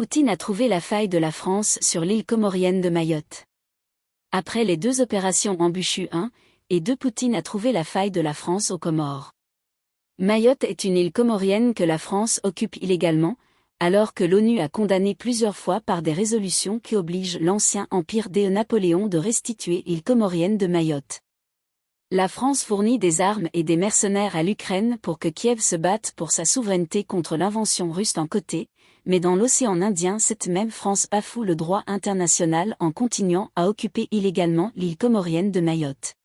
Poutine a trouvé la faille de la France sur l'île comorienne de Mayotte. Après les 2 opérations Embûchu 1 et 2, Poutine a trouvé la faille de la France aux Comores. Mayotte est une île comorienne que la France occupe illégalement, alors que l'ONU a condamné plusieurs fois par des résolutions qui obligent l'ancien empire de Napoléon de restituer l'île comorienne de Mayotte. La France fournit des armes et des mercenaires à l'Ukraine pour que Kiev se batte pour sa souveraineté contre l'invention russe d'un côté, mais dans l'océan Indien cette même France bafoue le droit international en continuant à occuper illégalement l'île comorienne de Mayotte.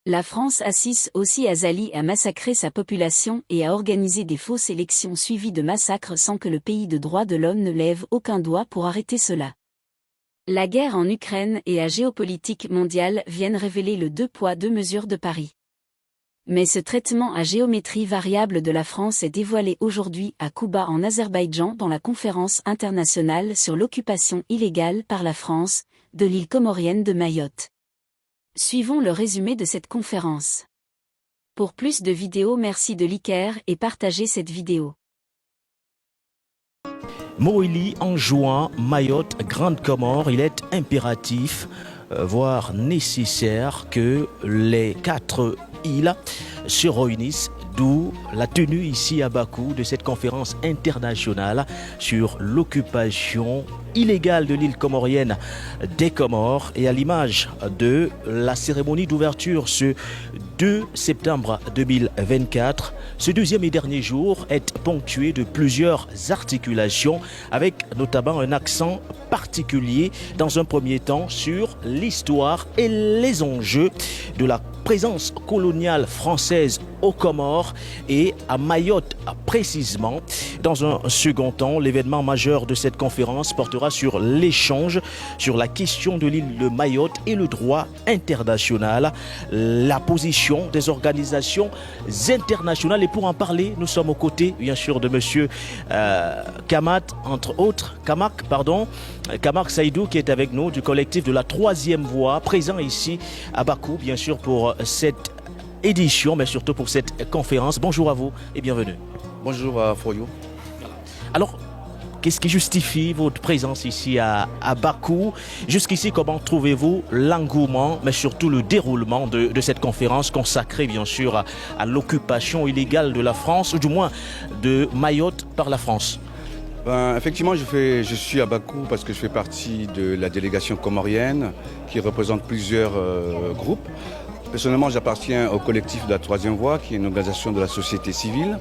La France assiste aussi Azali à massacrer sa population et à organiser des fausses élections suivies de massacres sans que le pays de droits de l'homme ne lève aucun doigt pour arrêter cela. La guerre en Ukraine et la géopolitique mondiale viennent révéler le 2 poids 2 mesures de Paris. Mais ce traitement à géométrie variable de la France est dévoilé aujourd'hui à Kouba en Azerbaïdjan dans la conférence internationale sur l'occupation illégale par la France de l'île comorienne de Mayotte. Suivons le résumé de cette conférence. Pour plus de vidéos, merci de liker et partager cette vidéo. Moïli enjoint Mayotte, Grande Comore, il est impératif, voire nécessaire que les 4 îles se réunissent, d'où la tenue ici à Bakou de cette conférence internationale sur l'occupation illégale de l'île comorienne des Comores, et à l'image de la cérémonie d'ouverture ce 2 septembre 2024. Ce 2e et dernier jour est ponctué de plusieurs articulations avec notamment un accent particulier dans un premier temps sur l'histoire et les enjeux de la présence coloniale française aux Comores et à Mayotte précisément. Dans un second temps, l'événement majeur de cette conférence portera sur l'échange sur la question de l'île de Mayotte et le droit international, la position des organisations internationales. Et pour en parler, nous sommes aux côtés bien sûr de monsieur Kamak Saïdou, qui est avec nous du collectif de la 3e Voie, présent ici à Bakou bien sûr pour cette édition, mais surtout pour cette conférence. Bonjour à vous et bienvenue. Bonjour à Foyo. Alors, qu'est-ce qui justifie votre présence ici à Bakou? Jusqu'ici, comment trouvez-vous l'engouement, mais surtout le déroulement de cette conférence consacrée bien sûr à l'occupation illégale de la France, ou du moins de Mayotte par la France? Effectivement, je suis à Bakou parce que je fais partie de la délégation comorienne qui représente plusieurs groupes. Personnellement, j'appartiens au collectif de la 3e Voie, qui est une organisation de la société civile,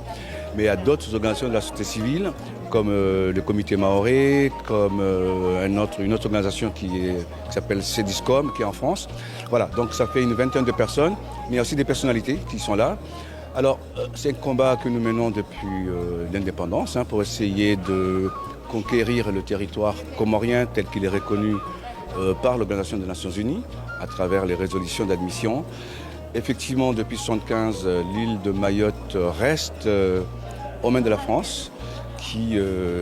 mais il y a d'autres organisations de la société civile, comme le comité Maoré, comme une autre organisation qui s'appelle Cediscom, qui est en France. Voilà, donc ça fait une 20aine de personnes, mais il y a aussi des personnalités qui sont là. Alors, c'est un combat que nous menons depuis l'indépendance, pour essayer de conquérir le territoire comorien tel qu'il est reconnu par l'Organisation des Nations Unies, à travers les résolutions d'admission. Effectivement, depuis 1975, l'île de Mayotte reste aux mains de la France, qui,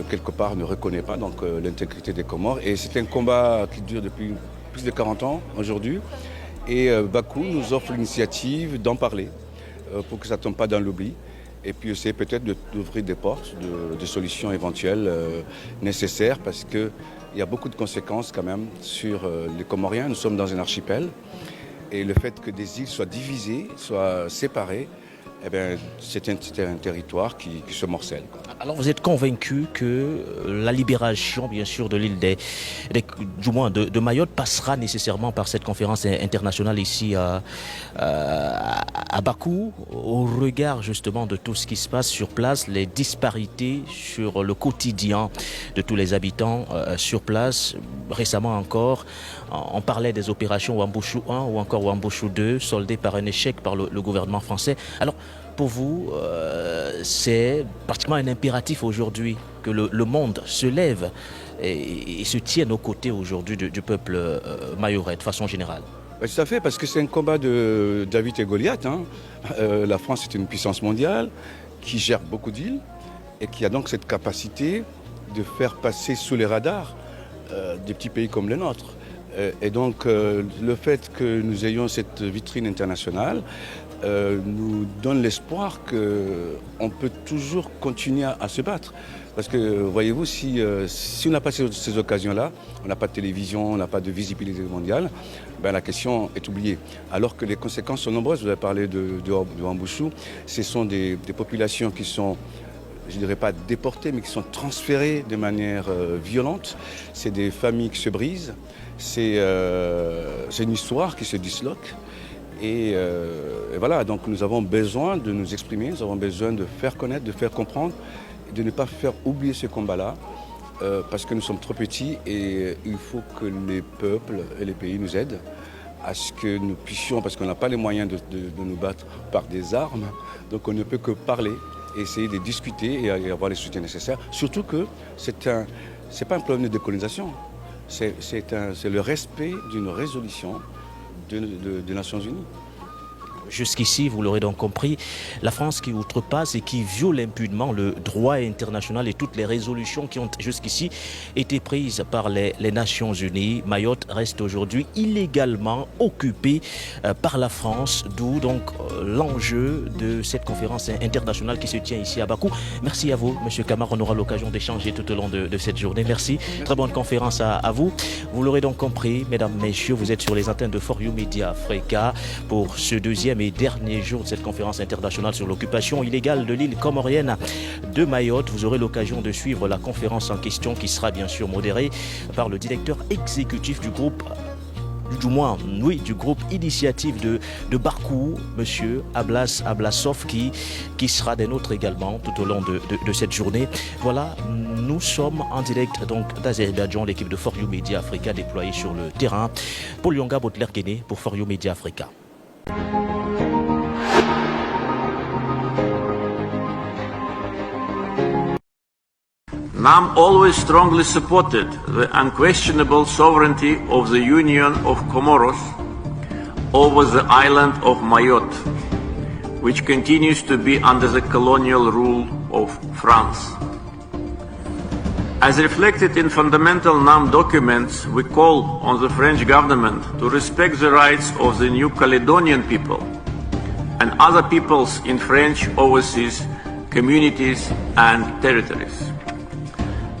quelque part, ne reconnaît pas l'intégrité des Comores. Et c'est un combat qui dure depuis plus de 40 ans aujourd'hui. Et Bakou nous offre l'initiative d'en parler, pour que ça ne tombe pas dans l'oubli. Et puis essayer peut-être d'ouvrir des portes de solutions éventuelles nécessaires, parce qu'il y a beaucoup de conséquences quand même sur les Comoriens. Nous sommes dans un archipel, et le fait que des îles soient divisées, soient séparées, eh bien, c'est un territoire qui se morcelle. Alors vous êtes convaincu que la libération, bien sûr, de l'île du moins de Mayotte passera nécessairement par cette conférence internationale ici à Bakou, au regard justement de tout ce qui se passe sur place, les disparités sur le quotidien de tous les habitants sur place. Récemment encore, on parlait des opérations Wambushu 1 ou encore Wambushu 2, soldées par un échec par le gouvernement français. Alors, pour vous, c'est pratiquement un impératif aujourd'hui que le monde se lève et se tienne aux côtés aujourd'hui du peuple mahorais de façon générale. Oui, tout à fait, parce que c'est un combat de David et Goliath. La France est une puissance mondiale qui gère beaucoup d'îles et qui a donc cette capacité de faire passer sous les radars des petits pays comme le nôtre. Et donc le fait que nous ayons cette vitrine internationale nous donne l'espoir qu'on peut toujours continuer à se battre. Parce que, voyez-vous, si on n'a pas ces occasions-là, on n'a pas de télévision, on n'a pas de visibilité mondiale, ben la question est oubliée. Alors que les conséquences sont nombreuses. Vous avez parlé de Wambushu. Ce sont des populations qui sont, je ne dirais pas déportées, mais qui sont transférées de manière violente. C'est des familles qui se brisent. C'est une histoire qui se disloque. Et voilà, donc nous avons besoin de nous exprimer, nous avons besoin de faire connaître, de faire comprendre, de ne pas faire oublier ce combat-là, parce que nous sommes trop petits et il faut que les peuples et les pays nous aident à ce que nous puissions, parce qu'on n'a pas les moyens de nous battre par des armes, donc on ne peut que parler, essayer de discuter et avoir les soutiens nécessaires. Surtout que c'est pas un problème de décolonisation, c'est le respect d'une résolution des Nations Unies. Jusqu'ici, vous l'aurez donc compris, la France qui outrepasse et qui viole impunément le droit international et toutes les résolutions qui ont jusqu'ici été prises par les Nations Unies. Mayotte reste aujourd'hui illégalement occupée par la France, d'où donc l'enjeu de cette conférence internationale qui se tient ici à Bakou. Merci à vous, M. Camara, on aura l'occasion d'échanger tout au long de cette journée. Merci, très bonne conférence à vous. Vous l'aurez donc compris, mesdames, messieurs, vous êtes sur les antennes de For You Media Africa pour ce deuxième et dernier jour de cette conférence internationale sur l'occupation illégale de l'île comorienne de Mayotte. Vous aurez l'occasion de suivre la conférence en question qui sera bien sûr modérée par le directeur exécutif du groupe du groupe Initiative de Barkou, M. Ablas Ablasov, qui sera des nôtres également tout au long de cette journée. Voilà, nous sommes en direct donc d'Azerbaïdjan, l'équipe de For You Media Africa déployée sur le terrain. Paul Yonga Botler-Guéné pour For You Media Africa. NAM always strongly supported the unquestionable sovereignty of the Union of Comoros over the island of Mayotte, which continues to be under the colonial rule of France. As reflected in fundamental NAM documents, we call on the French government to respect the rights of the New Caledonian people and other peoples in French overseas communities and territories.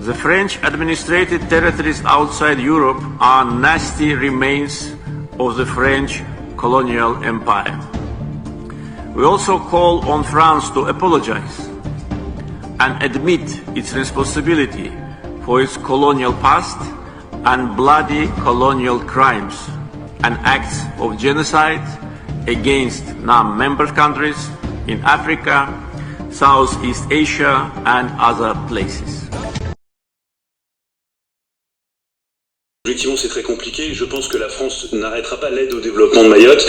The French-administrated territories outside Europe are nasty remains of the French colonial empire. We also call on France to apologize and admit its responsibility for its colonial past and bloody colonial crimes and acts of genocide against NAM member countries in Africa, Southeast Asia and other places. Effectivement, c'est très compliqué. Je pense que la France n'arrêtera pas l'aide au développement de Mayotte.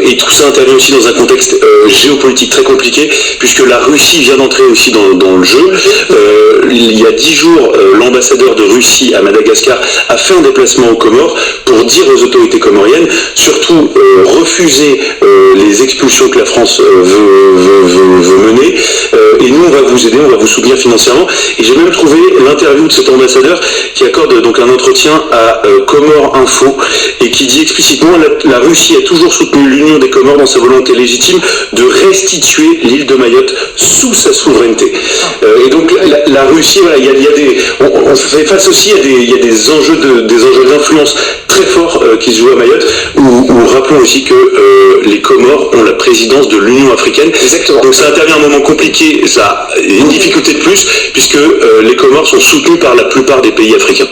Et tout ça intervient aussi dans un contexte géopolitique très compliqué, puisque la Russie vient d'entrer aussi dans le jeu. Il y a 10 jours, l'ambassadeur de Russie à Madagascar a fait un déplacement aux Comores pour dire aux autorités comoriennes, surtout refuser les expulsions que la France veut mener. Et nous, on va vous aider, on va vous soutenir financièrement. Et j'ai même trouvé l'interview de cet ambassadeur qui accorde donc un entretien à Comores Info et qui dit explicitement la Russie a toujours soutenu l'union des Comores dans sa volonté légitime de restituer l'île de Mayotte sous sa souveraineté. Et donc la Russie, voilà, il y a des, on fait face aussi il y a des enjeux d'influence très forts qui se jouent à Mayotte. Où rappelons aussi que les Comores ont la présidence de l'Union africaine. Exactement. Donc ça intervient à un moment compliqué, ça a une difficulté de plus puisque les Comores sont soutenus par la plupart des pays africains.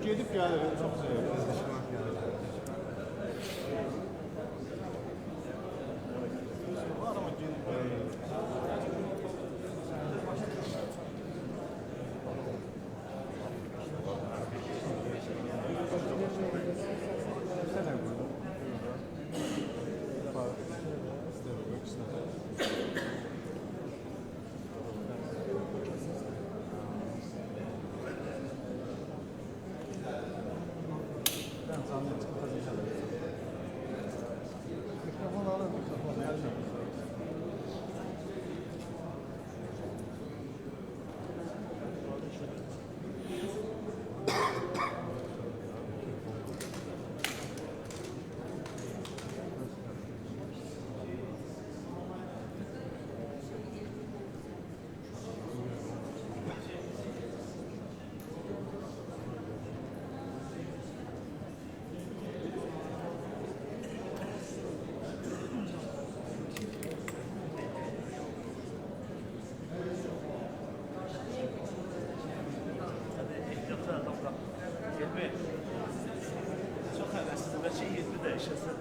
Gedip yani çok seviyorum. Var ama gelip çok hevesli ve şey 20 de yaşasın.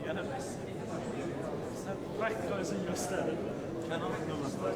Yenemez. Sen bırak koysun gösterin. Kenan Yoluz'da.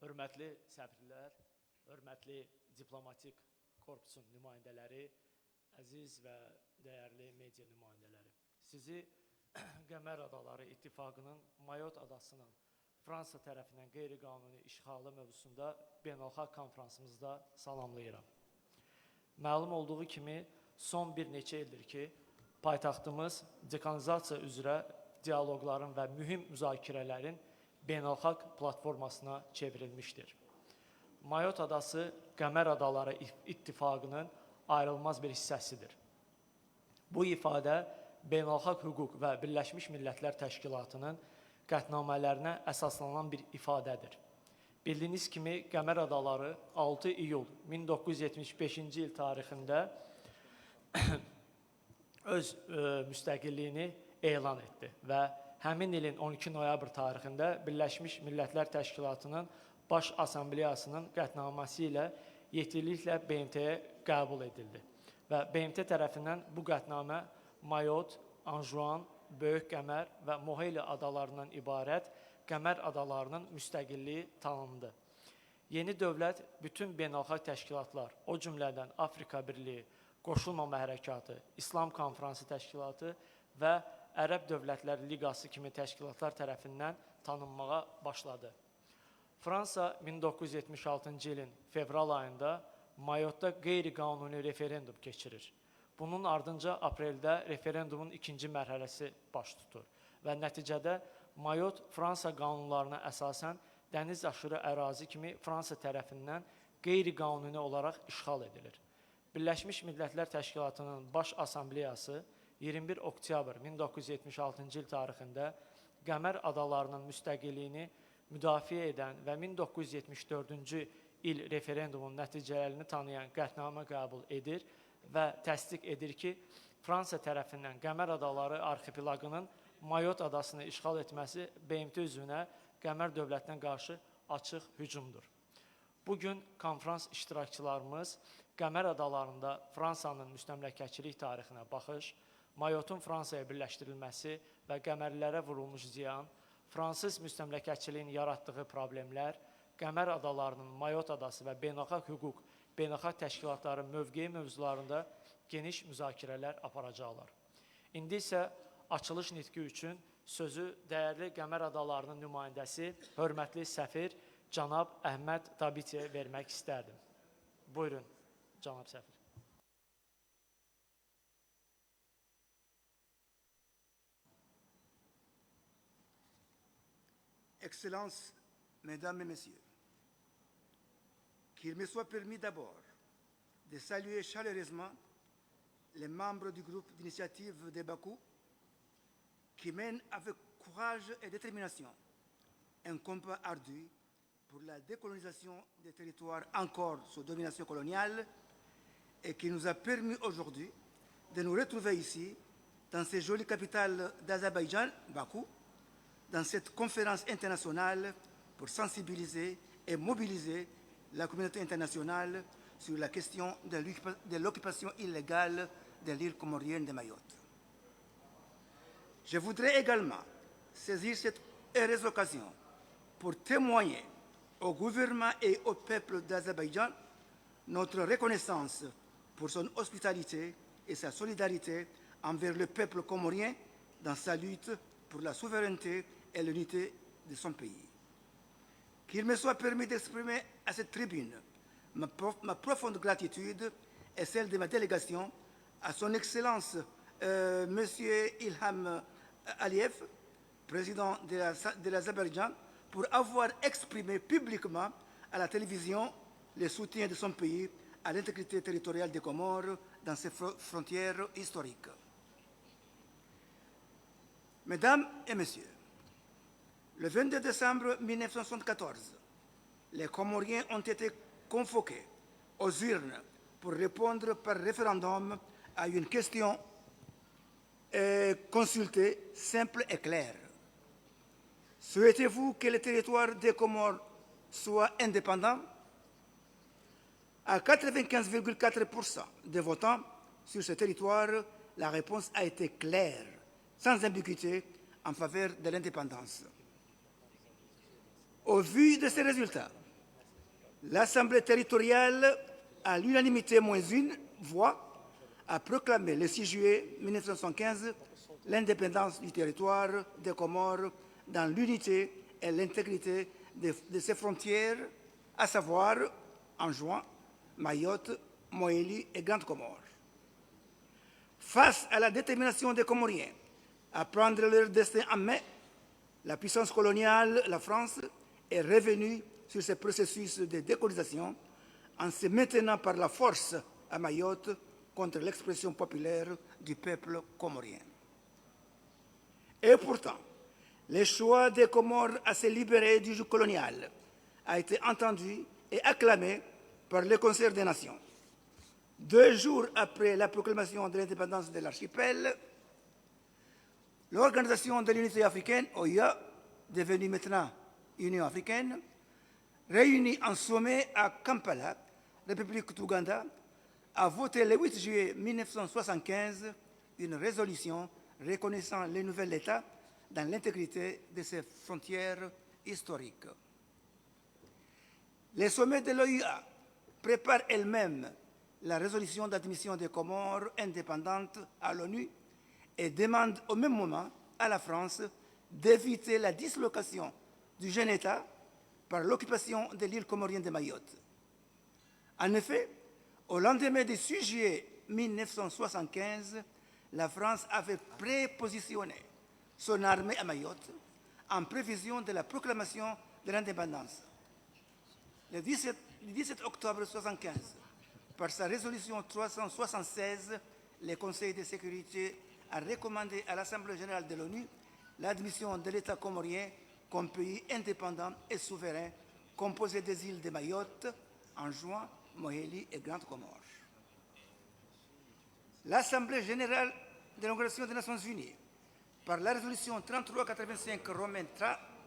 hörmətli səfirlər, hörmətli diplomatik korpusun nümayəndələri, əziz və dəyərli media nümayəndələri. Sizi Qəmər Adaları İttifaqının Mayot adasının Fransa tərəfindən qeyri-qanuni işğalı mövzusunda beynəlxalq konfransımızda salamlayıram. Məlum olduğu kimi, son bir neçə ildir ki, paytaxtımız dekolonizasiya üzrə dialoqların və mühüm müzakirələrin beynəlxalq platformasına çevrilmişdir. Mayot adası Qəmər Adaları İttifaqının ayrılmaz bir hissəsidir. Bu ifadə beynəlxalq hüquq və Birləşmiş Millətlər Təşkilatının qətnamələrinə əsaslanan bir ifadədir. Bildiyiniz kimi, Qəmər Adaları 6 iyul 1975-ci il tarixində öz müstəqilliyini elan etdi və həmin ilin 12 noyabr tarixində Birləşmiş Millətlər Təşkilatının Baş Assambleyasının qətnaməsi ilə yetkiliklə BMT-yə qəbul edildi və BMT tərəfindən bu qətnamə Mayot, Anjuan, Böyük Qəmər və Moheli adalarından ibarət Qəmər adalarının müstəqilliyi tanındı. Yeni dövlət bütün beynəlxalq təşkilatlar, o cümlədən Afrika Birliyi, Qoşulmama Hərəkatı, İslam Konfransı Təşkilatı və Ərəb Dövlətləri Liqası kimi təşkilatlar tərəfindən tanınmağa başladı. Fransa 1976-cı ilin fevral ayında Mayotda qeyri-qanuni referendum keçirir. Bunun ardınca apreldə referendumun ikinci mərhələsi baş tutur və nəticədə Mayot Fransa qanunlarına əsasən dəniz aşırı ərazi kimi Fransa tərəfindən qeyri-qanuni olaraq işğal edilir. Birləşmiş Millətlər Təşkilatının Baş Assambleyası 21 oktyabr 1976-cı il tarixində Qəmər adalarının müstəqilliyini müdafiə edən və 1974-cü il referendumun nəticələrini tanıyan qətnamə qəbul edir və təsdiq edir ki, Fransa tərəfindən Qəmər Adaları arxipelagının Mayot adasını işğal etməsi BMT üzvünə Qəmər dövlətinə qarşı açıq hücumdur. Bugün konfrans iştirakçılarımız Qəmər adalarında Fransanın müstəmləkəçilik tarixinə baxış, Mayotun Fransaya birləşdirilməsi və Qəmərlilərə vurulmuş ziyan, Fransız müstəmləkəçiliyin yaratdığı problemlər, Qəmər adalarının Mayot adası və beynəlxalq hüquq, beynəlxalq təşkilatların mövqeyi mövzularında geniş müzakirələr aparacaqlar. İndi isə açılış nitqi üçün sözü dəyərli Qəmər adalarının nümayəndəsi, hörmətli səfir cənab Əhməd Dabitiyə vermək istərdim. Buyurun, cənab səfir. Excellences, Mesdames et Messieurs, qu'il me soit permis d'abord de saluer chaleureusement les membres du groupe d'initiative de Bakou qui mènent avec courage et détermination un combat ardu pour la décolonisation des territoires encore sous domination coloniale et qui nous a permis aujourd'hui de nous retrouver ici, dans cette jolie capitale d'Azerbaïdjan, Bakou, dans cette conférence internationale pour sensibiliser et mobiliser la communauté internationale sur la question de l'occupation illégale de l'île comorienne de Mayotte. Je voudrais également saisir cette heureuse occasion pour témoigner au gouvernement et au peuple d'Azerbaïdjan notre reconnaissance pour son hospitalité et sa solidarité envers le peuple comorien dans sa lutte pour la souveraineté et l'unité de son pays. Qu'il me soit permis d'exprimer à cette tribune ma profonde gratitude et celle de ma délégation à son Excellence M. Ilham Aliyev, président de l'Azerbaïdjan, pour avoir exprimé publiquement à la télévision le soutien de son pays à l'intégrité territoriale des Comores dans ses frontières historiques. Mesdames et Messieurs, le 22 décembre 1974, les Comoriens ont été convoqués aux urnes pour répondre par référendum à une question consultée simple et claire. Souhaitez-vous que le territoire des Comores soit indépendant? À 95,4% des votants sur ce territoire, la réponse a été claire, sans ambiguïté, en faveur de l'indépendance. Au vu de ces résultats, l'Assemblée territoriale, à l'unanimité moins une voix, a proclamé le 6 juillet 1975 l'indépendance du territoire des Comores dans l'unité et l'intégrité de ses frontières, à savoir, en juin, Mayotte, Moélie et Grande Comore. Face à la détermination des Comoriens à prendre leur destin en main, la puissance coloniale, la France, est revenue sur ce processus de décolonisation en se maintenant par la force à Mayotte contre l'expression populaire du peuple comorien. Et pourtant, le choix des Comores à se libérer du joug colonial a été entendu et acclamé par le Concert des Nations. 2 jours après la proclamation de l'indépendance de l'archipel, l'Organisation de l'Unité africaine, OUA, devenue maintenant Union africaine, réunie en sommet à Kampala, République d'Ouganda, a voté le 8 juillet 1975 une résolution reconnaissant le nouvel État dans l'intégrité de ses frontières historiques. Le sommet de l'OUA prépare elle-même la résolution d'admission des Comores indépendantes à l'ONU et demande au même moment à la France d'éviter la dislocation du jeune État par l'occupation de l'île comorienne de Mayotte. En effet, au lendemain du 6 juillet 1975, la France avait prépositionné son armée à Mayotte en prévision de la proclamation de l'indépendance. Le 17 octobre 1975, par sa résolution 376, le Conseil de sécurité a recommandé à l'Assemblée générale de l'ONU l'admission de l'État comorien comme pays indépendant et souverain composé des îles de Mayotte, Anjouan, Mohélie et Grande Comore. L'Assemblée générale de l'Organisation des Nations Unies, par la résolution 3385 romaine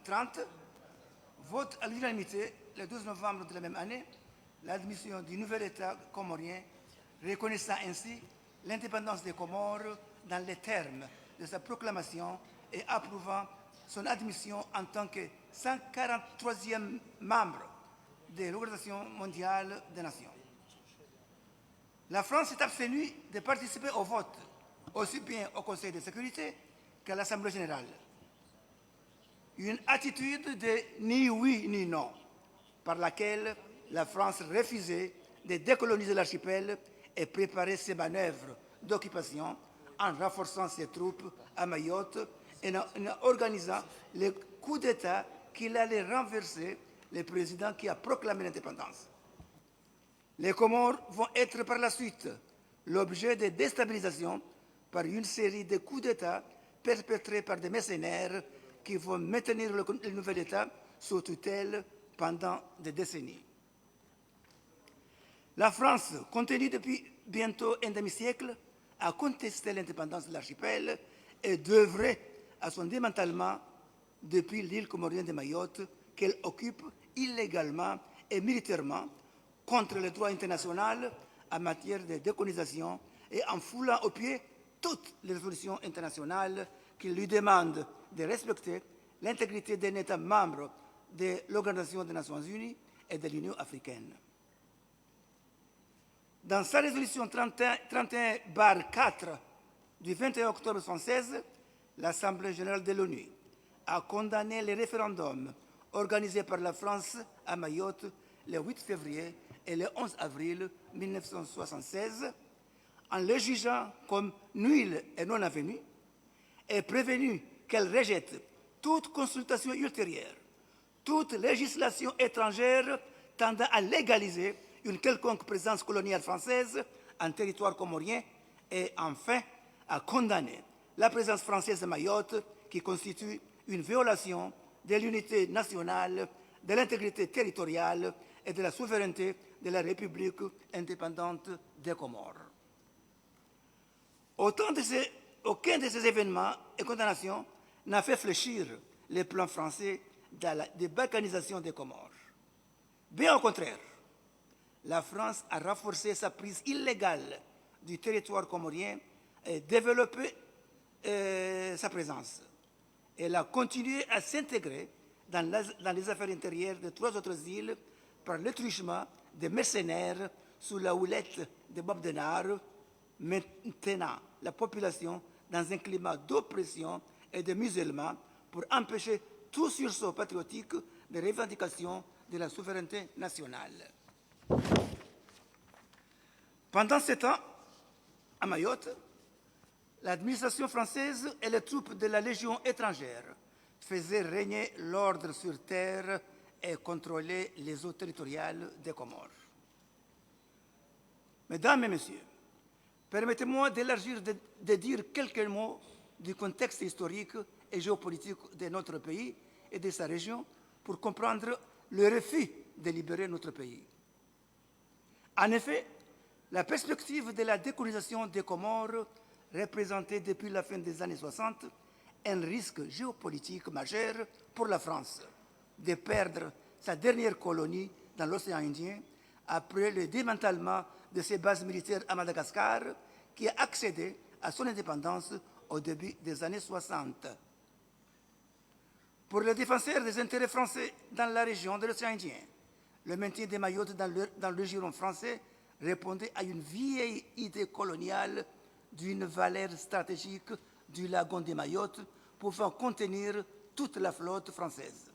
30, vote à l'unanimité le 12 novembre de la même année l'admission du nouvel État comorien, reconnaissant ainsi l'indépendance des Comores dans les termes de sa proclamation et approuvant son admission en tant que 143e membre de l'Organisation mondiale des Nations. La France s'est abstenue de participer au vote, aussi bien au Conseil de sécurité qu'à l'Assemblée générale. Une attitude de ni oui ni non, par laquelle la France refusait de décoloniser l'archipel et préparer ses manœuvres d'occupation en renforçant ses troupes à Mayotte et en organisant le coup d'État qu'il allait renverser le président qui a proclamé l'indépendance. Les Comores vont être par la suite l'objet de déstabilisation par une série de coups d'État perpétrés par des mercenaires qui vont maintenir le nouvel État sous tutelle pendant des décennies. La France, continue depuis bientôt un demi-siècle, à contester l'indépendance de l'archipel et d'œuvrer à son démantèlement depuis l'île comorienne de Mayotte qu'elle occupe illégalement et militairement contre le droit international en matière de décolonisation et en foulant aux pieds toutes les résolutions internationales qui lui demandent de respecter l'intégrité d'un État membre de l'Organisation des Nations Unies et de l'Union africaine. Dans sa résolution 31/4 du 21 octobre 1976, l'Assemblée générale de l'ONU a condamné les référendums organisés par la France à Mayotte le 8 février et le 11 avril 1976, en les jugeant comme nuls et non avenus, et prévenu qu'elle rejette toute consultation ultérieure, toute législation étrangère tendant à légaliser une quelconque présence coloniale française en territoire comorien et enfin à condamner la présence française à Mayotte qui constitue une violation de l'unité nationale, de l'intégrité territoriale et de la souveraineté de la République indépendante des Comores. Aucun de ces événements et condamnations n'a fait fléchir les plans français de balkanisation des Comores. Bien au contraire, la France a renforcé sa prise illégale du territoire comorien et développé sa présence. Elle a continué à s'intégrer dans les affaires intérieures de 3 autres îles par le truchement des mercenaires sous la houlette de Bob Denard, maintenant la population dans un climat d'oppression et de musulmans pour empêcher tout sursaut patriotique de revendication de la souveraineté nationale. Pendant ce temps, à Mayotte, l'administration française et les troupes de la Légion étrangère faisaient régner l'ordre sur terre et contrôlaient les eaux territoriales des Comores. Mesdames et Messieurs, permettez-moi d'élargir, de dire quelques mots du contexte historique et géopolitique de notre pays et de sa région pour comprendre le refus de libérer notre pays. En effet, la perspective de la décolonisation des Comores représentait depuis la fin des années 60 un risque géopolitique majeur pour la France de perdre sa dernière colonie dans l'océan Indien après le démantèlement de ses bases militaires à Madagascar qui a accédé à son indépendance au début des années 60. Pour les défenseurs des intérêts français dans la région de l'océan Indien, le maintien de Mayotte dans le giron français répondait à une vieille idée coloniale d'une valeur stratégique du lagon de Mayotte pouvant contenir toute la flotte française.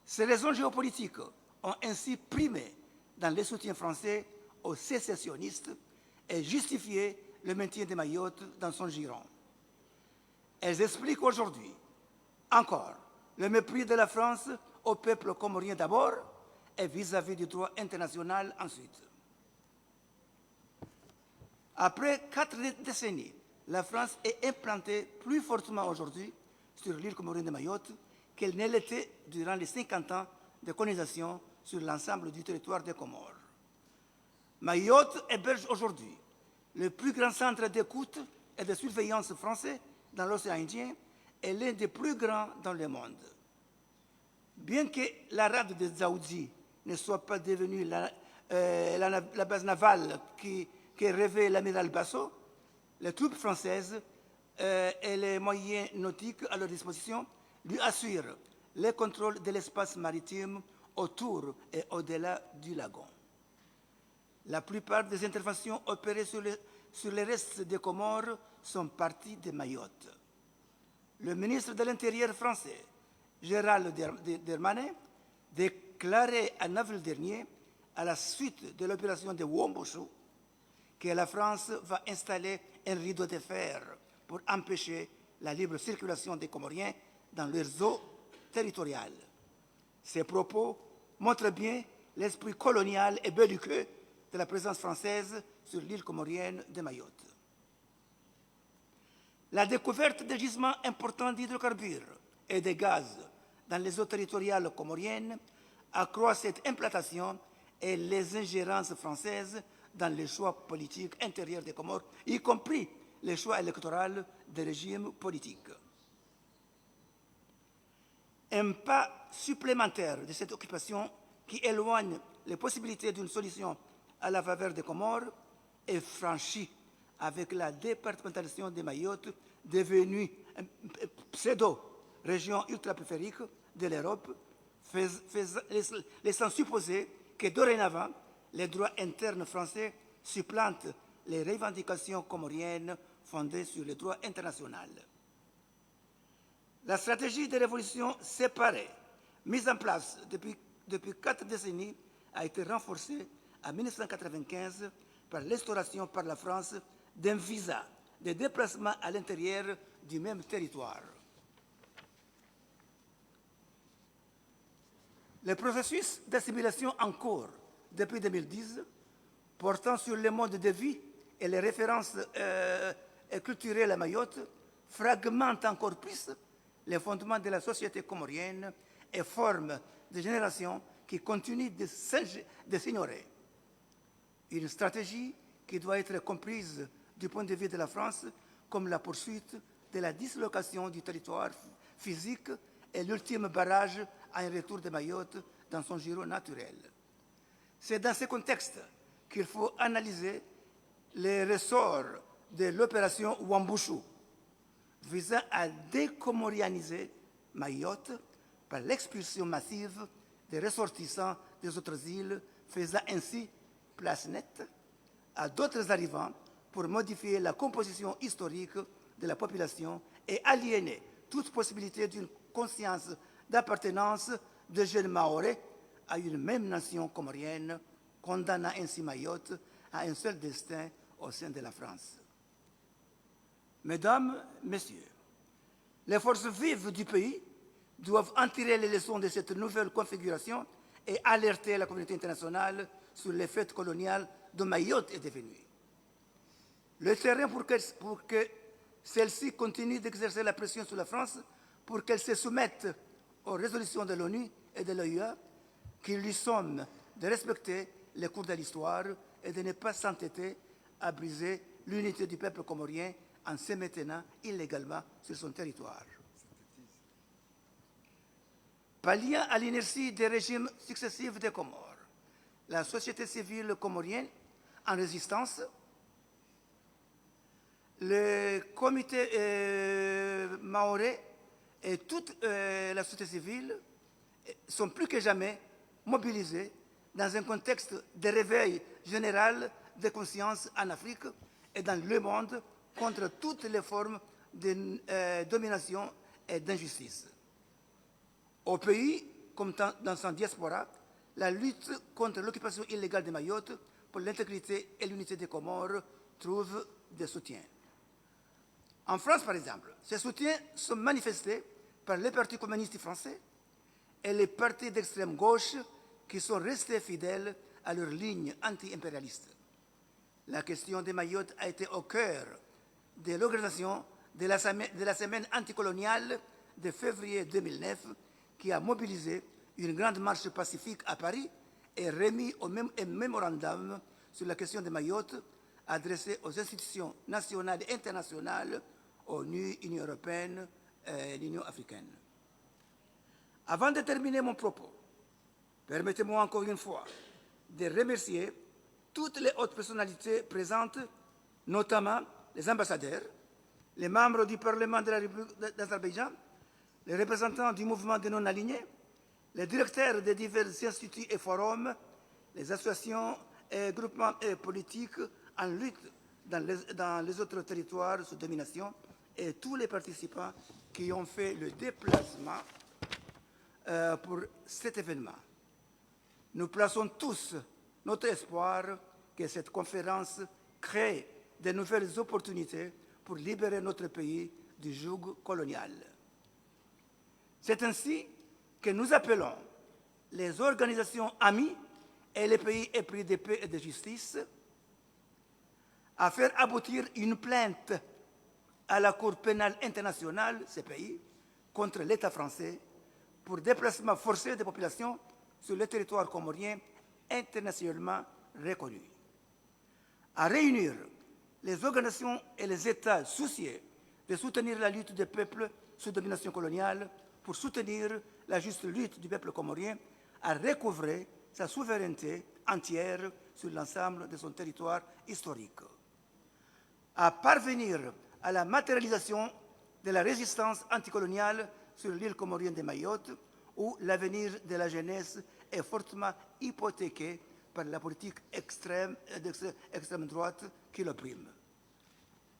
Ces raisons géopolitiques ont ainsi primé dans les soutiens français aux sécessionnistes et justifié le maintien de Mayotte dans son giron. Elles expliquent aujourd'hui encore le mépris de la France au peuple comorien d'abord et vis-à-vis du droit international ensuite. Après 4 décennies, la France est implantée plus fortement aujourd'hui sur l'île comorienne de Mayotte qu'elle ne l'était durant les 50 ans de colonisation sur l'ensemble du territoire des Comores. Mayotte héberge aujourd'hui le plus grand centre d'écoute et de surveillance français dans l'océan Indien et l'un des plus grands dans le monde. Bien que la rade de Dzaoudzi ne soit pas devenue la base navale qui rêvait l'amiral Basso, les troupes françaises et les moyens nautiques à leur disposition lui assurent le contrôle de l'espace maritime autour et au-delà du lagon. La plupart des interventions opérées sur les restes des Comores sont parties de Mayotte. Le ministre de l'Intérieur français, Gérald Darmanin, déclarait en avril dernier, à la suite de l'opération de Womboshu, que la France va installer un rideau de fer pour empêcher la libre circulation des Comoriens dans leurs eaux territoriales. Ces propos montrent bien l'esprit colonial et belliqueux de la présence française sur l'île comorienne de Mayotte. La découverte de gisements importants d'hydrocarbures et de gaz dans les eaux territoriales comoriennes accroît cette implantation et les ingérences françaises dans les choix politiques intérieurs des Comores, y compris les choix électoraux des régimes politiques. Un pas supplémentaire de cette occupation qui éloigne les possibilités d'une solution à la faveur des Comores est franchi avec la départementalisation de Mayotte, devenue une pseudo-région ultrapériphérique de l'Europe, laissant supposer que dorénavant, les droits internes français supplantent les revendications comoriennes fondées sur le droit international. La stratégie de révolution séparée, mise en place depuis 4 décennies, a été renforcée en 1995 par l'instauration par la France d'un visa de déplacement à l'intérieur du même territoire. Le processus d'assimilation en cours depuis 2010, portant sur le mode de vie et les références culturelles à Mayotte, fragmente encore plus les fondements de la société comorienne et forme des générations qui continuent de s'ignorer. Une stratégie qui doit être comprise du point de vue de la France comme la poursuite de la dislocation du territoire physique et l'ultime barrage à un retour de Mayotte dans son giron naturel. C'est dans ce contexte qu'il faut analyser les ressorts de l'opération Womboshu, visant à décomorianiser Mayotte par l'expulsion massive des ressortissants des autres îles, faisant ainsi place nette à d'autres arrivants pour modifier la composition historique de la population et aliéner toute possibilité d'une conscience d'appartenance de jeunes Mahorais à une même nation comorienne, condamnant ainsi Mayotte à un seul destin au sein de la France. Mesdames, Messieurs, les forces vives du pays doivent en tirer les leçons de cette nouvelle configuration et alerter la communauté internationale sur les faits coloniales dont Mayotte est devenue. Le terrain pour que celle-ci continue d'exercer la pression sur la France pour qu'elle se soumette aux résolutions de l'ONU et de l'OUA qui lui somment de respecter les cours de l'histoire et de ne pas s'entêter à briser l'unité du peuple comorien en se maintenant illégalement sur son territoire. Palliant à l'inertie des régimes successifs des Comores, la société civile comorienne en résistance, le comité mahorais et toute la société civile sont plus que jamais mobilisés dans un contexte de réveil général de conscience en Afrique et dans le monde contre toutes les formes de domination et d'injustice. Au pays, comme dans son diaspora, la lutte contre l'occupation illégale de Mayotte pour l'intégrité et l'unité des Comores trouve des soutiens. En France, par exemple, ces soutiens sont manifestés par les partis communistes français et les partis d'extrême gauche qui sont restés fidèles à leur ligne anti-impérialiste. La question de Mayotte a été au cœur de l'organisation de la semaine anticoloniale de février 2009 qui a mobilisé une grande marche pacifique à Paris et remis un mémorandum sur la question de Mayotte adressé aux institutions nationales et internationales, ONU, Union européenne et l'Union africaine. Avant de terminer mon propos, permettez-moi encore une fois de remercier toutes les hautes personnalités présentes, notamment les ambassadeurs, les membres du Parlement de la République d'Azerbaïdjan, les représentants du mouvement des non-alignés, les directeurs des divers instituts et forums, les associations et groupements politiques en lutte dans les autres territoires sous domination et tous les participants qui ont fait le déplacement pour cet événement. Nous plaçons tous notre espoir que cette conférence crée de nouvelles opportunités pour libérer notre pays du joug colonial. C'est ainsi que nous appelons les organisations amies et les pays épris de paix et de justice à faire aboutir une plainte à la Cour pénale internationale, CPI, contre l'État français pour déplacement forcé des populations sur le territoire comorien internationalement reconnu. À réunir les organisations et les États soucieux de soutenir la lutte des peuples sous domination coloniale pour soutenir la juste lutte du peuple comorien à recouvrer sa souveraineté entière sur l'ensemble de son territoire historique. À parvenir à la matérialisation de la résistance anticoloniale sur l'île comorienne de Mayotte, où l'avenir de la jeunesse est fortement hypothéqué par la politique extrême droite qui l'opprime.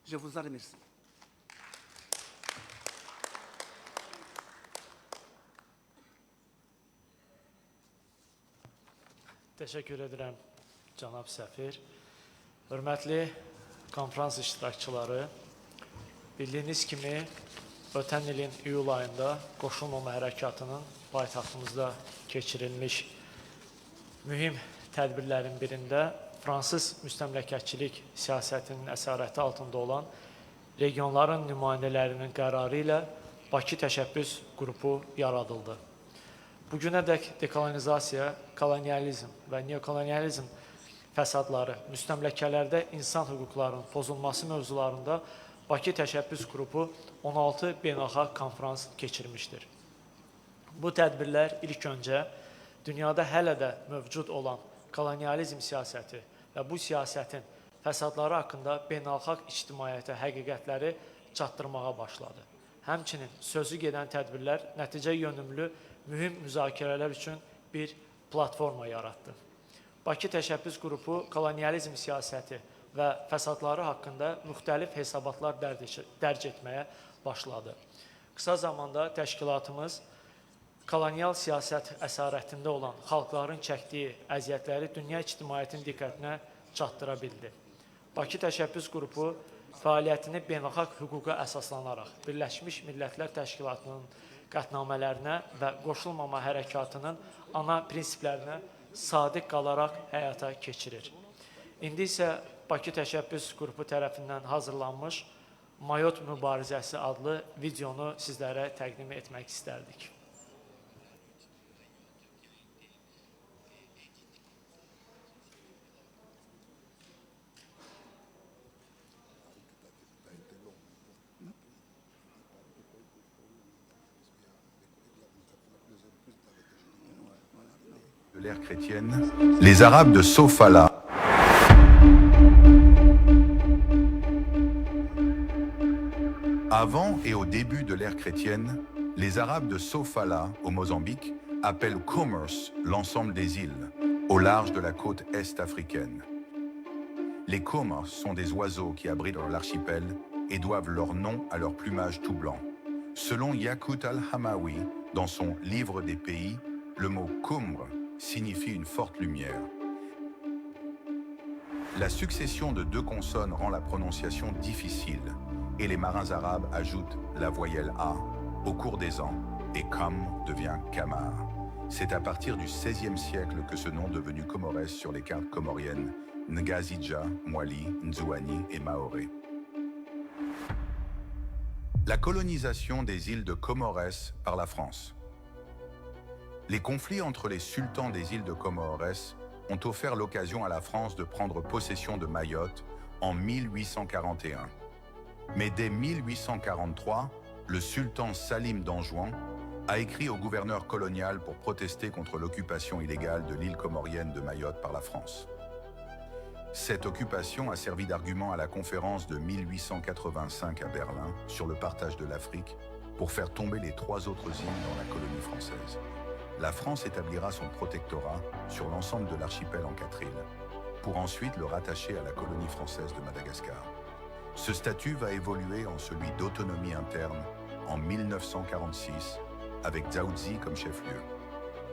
Je vous en remercie. Təşəkkür edirəm, cənab səfir. Hörmətli konferans iştirakçıları, bildiyiniz kimi, ötən ilin iyul ayında Qoşulmama Hərəkatının paytaxtımızda keçirilmiş mühim tədbirlərin birində Fransız müstəmləkəçilik siyasətinin əsarəti altında olan regionların nümayəndələrinin qərarı ilə Bakı təşəbbüs qrupu yaradıldı. Bugünədək dekolonizasiya, kolonializm və neokolonializm fəsadları, müstəmləkələrdə insan hüquqlarının pozulması mövzularında Bakı təşəbbüs qrupu 16 beynəlxalq konferans keçirmişdir. Bu tədbirlər ilk öncə dünyada hələ də mövcud olan kolonializm siyasəti və bu siyasətin fəsadları haqqında beynəlxalq ictimaiyyətə həqiqətləri çatdırmağa başladı. Həmçinin sözü gedən tədbirlər nəticə yönümlü mühüm müzakirələr üçün bir platforma yaratdı. Bakı Təşəbbüs Qrupu kolonializm siyasəti və fəsadları haqqında müxtəlif hesabatlar dərc etməyə başladı. Qısa zamanda təşkilatımız kolonial siyasət əsarətində olan xalqların çəkdiyi əziyyətləri dünya ictimaiyyətinin diqqətinə çatdıra bildi. Bakı Təşəbbüs Qrupu fəaliyyətini beynəlxalq hüquqa əsaslanaraq Birləşmiş Millətlər Təşkilatının qətnamələrinə və qoşulmama hərəkatının ana prinsiplərinə sadiq qalaraq həyata keçirir. İndi isə Bakı Təşəbbüs Qrupu tərəfindən hazırlanmış Mayot mübarizəsi adlı videonu sizlərə təqdim etmək istərdik. De l'ère chrétienne, les Arabes de Sofala. Avant et au début de l'ère chrétienne, les Arabes de Sofala, au Mozambique, appellent commerce l'ensemble des îles, au large de la côte est africaine. Les comores sont des oiseaux qui abritent l'archipel et doivent leur nom à leur plumage tout blanc. Selon Yaqut al-Hamawi, dans son Livre des pays, le mot « kumr » signifie une forte lumière. La succession de deux consonnes rend la prononciation difficile et les marins arabes ajoutent la voyelle A au cours des ans et Kam devient Kamar. C'est à partir du XVIe siècle que ce nom devenu comorès sur les cartes comoriennes Ngazija, Mwali, Nzouani et Maoré. La colonisation des îles de Comorès par la France. Les conflits entre les sultans des îles de Comorès ont offert l'occasion à la France de prendre possession de Mayotte en 1841. Mais dès 1843, le sultan Salim d'Anjouan a écrit au gouverneur colonial pour protester contre l'occupation illégale de l'île comorienne de Mayotte par la France. Cette occupation a servi d'argument à la conférence de 1885 à Berlin sur le partage de l'Afrique pour faire tomber les 3 autres îles dans la colonie française. La France établira son protectorat sur l'ensemble de l'archipel en 4 îles, pour ensuite le rattacher à la colonie française de Madagascar. Ce statut va évoluer en celui d'autonomie interne en 1946, avec Dzaoudzi comme chef-lieu.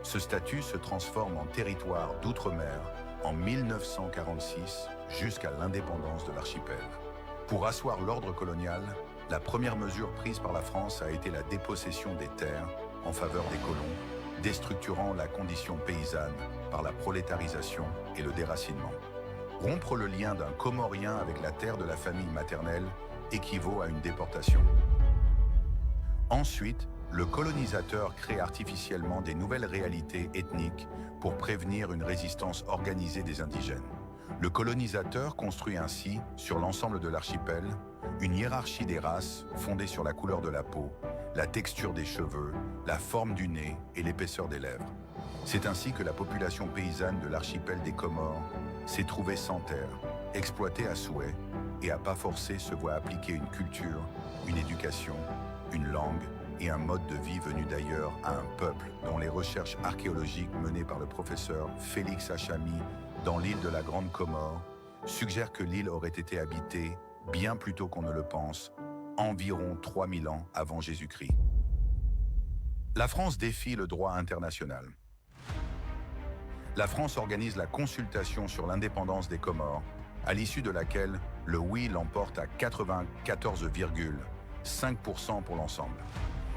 Ce statut se transforme en territoire d'outre-mer en 1946 jusqu'à l'indépendance de l'archipel. Pour asseoir l'ordre colonial, la première mesure prise par la France a été la dépossession des terres en faveur des colons, déstructurant la condition paysanne par la prolétarisation et le déracinement. Rompre le lien d'un Comorien avec la terre de la famille maternelle équivaut à une déportation. Ensuite, le colonisateur crée artificiellement des nouvelles réalités ethniques pour prévenir une résistance organisée des indigènes. Le colonisateur construit ainsi, sur l'ensemble de l'archipel, une hiérarchie des races fondée sur la couleur de la peau, la texture des cheveux, la forme du nez et l'épaisseur des lèvres. C'est ainsi que la population paysanne de l'archipel des Comores s'est trouvée sans terre, exploitée à souhait et à pas forcé se voit appliquer une culture, une éducation, une langue et un mode de vie venu d'ailleurs à un peuple dont les recherches archéologiques menées par le professeur Félix Achami dans l'île de la Grande Comore suggèrent que l'île aurait été habitée, bien plus tôt qu'on ne le pense, environ 3000 ans avant Jésus-Christ. La France défie le droit international. La France organise la consultation sur l'indépendance des Comores, à l'issue de laquelle le oui l'emporte à 94,5% pour l'ensemble.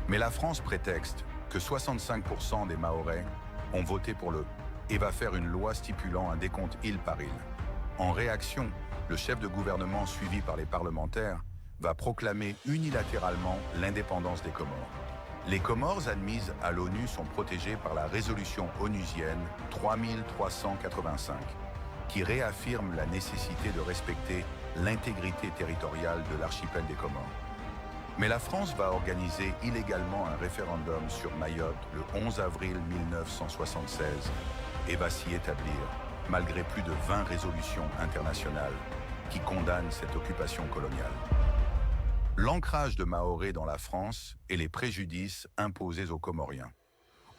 Mais la France prétexte que 65% des Mahorais ont voté pour le et va faire une loi stipulant un décompte île par île. En réaction, le chef de gouvernement suivi par les parlementaires va proclamer unilatéralement l'indépendance des Comores. Les Comores admises à l'ONU sont protégées par la résolution onusienne 3385, qui réaffirme la nécessité de respecter l'intégrité territoriale de l'archipel des Comores. Mais la France va organiser illégalement un référendum sur Mayotte le 11 avril 1976 et va s'y établir, malgré plus de 20 résolutions internationales qui condamnent cette occupation coloniale. L'ancrage de Mahorais dans la France et les préjudices imposés aux Comoriens.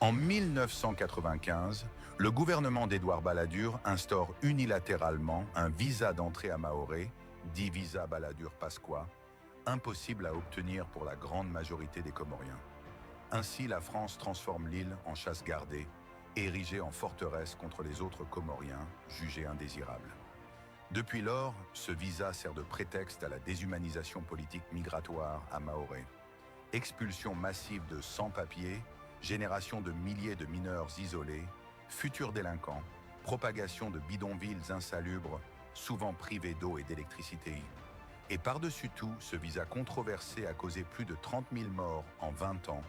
En 1995, le gouvernement d'Édouard Balladur instaure unilatéralement un visa d'entrée à Mahorais, dit visa Balladur-Pasqua, impossible à obtenir pour la grande majorité des Comoriens. Ainsi, la France transforme l'île en chasse gardée, érigée en forteresse contre les autres Comoriens, jugés indésirables. Depuis lors, ce visa sert de prétexte à la déshumanisation politique migratoire à Mahorais. Expulsion massive de sans-papiers, génération de milliers de mineurs isolés, futurs délinquants, propagation de bidonvilles insalubres, souvent privés d'eau et d'électricité. Et par-dessus tout, ce visa controversé a causé plus de 30 000 morts en 20 ans,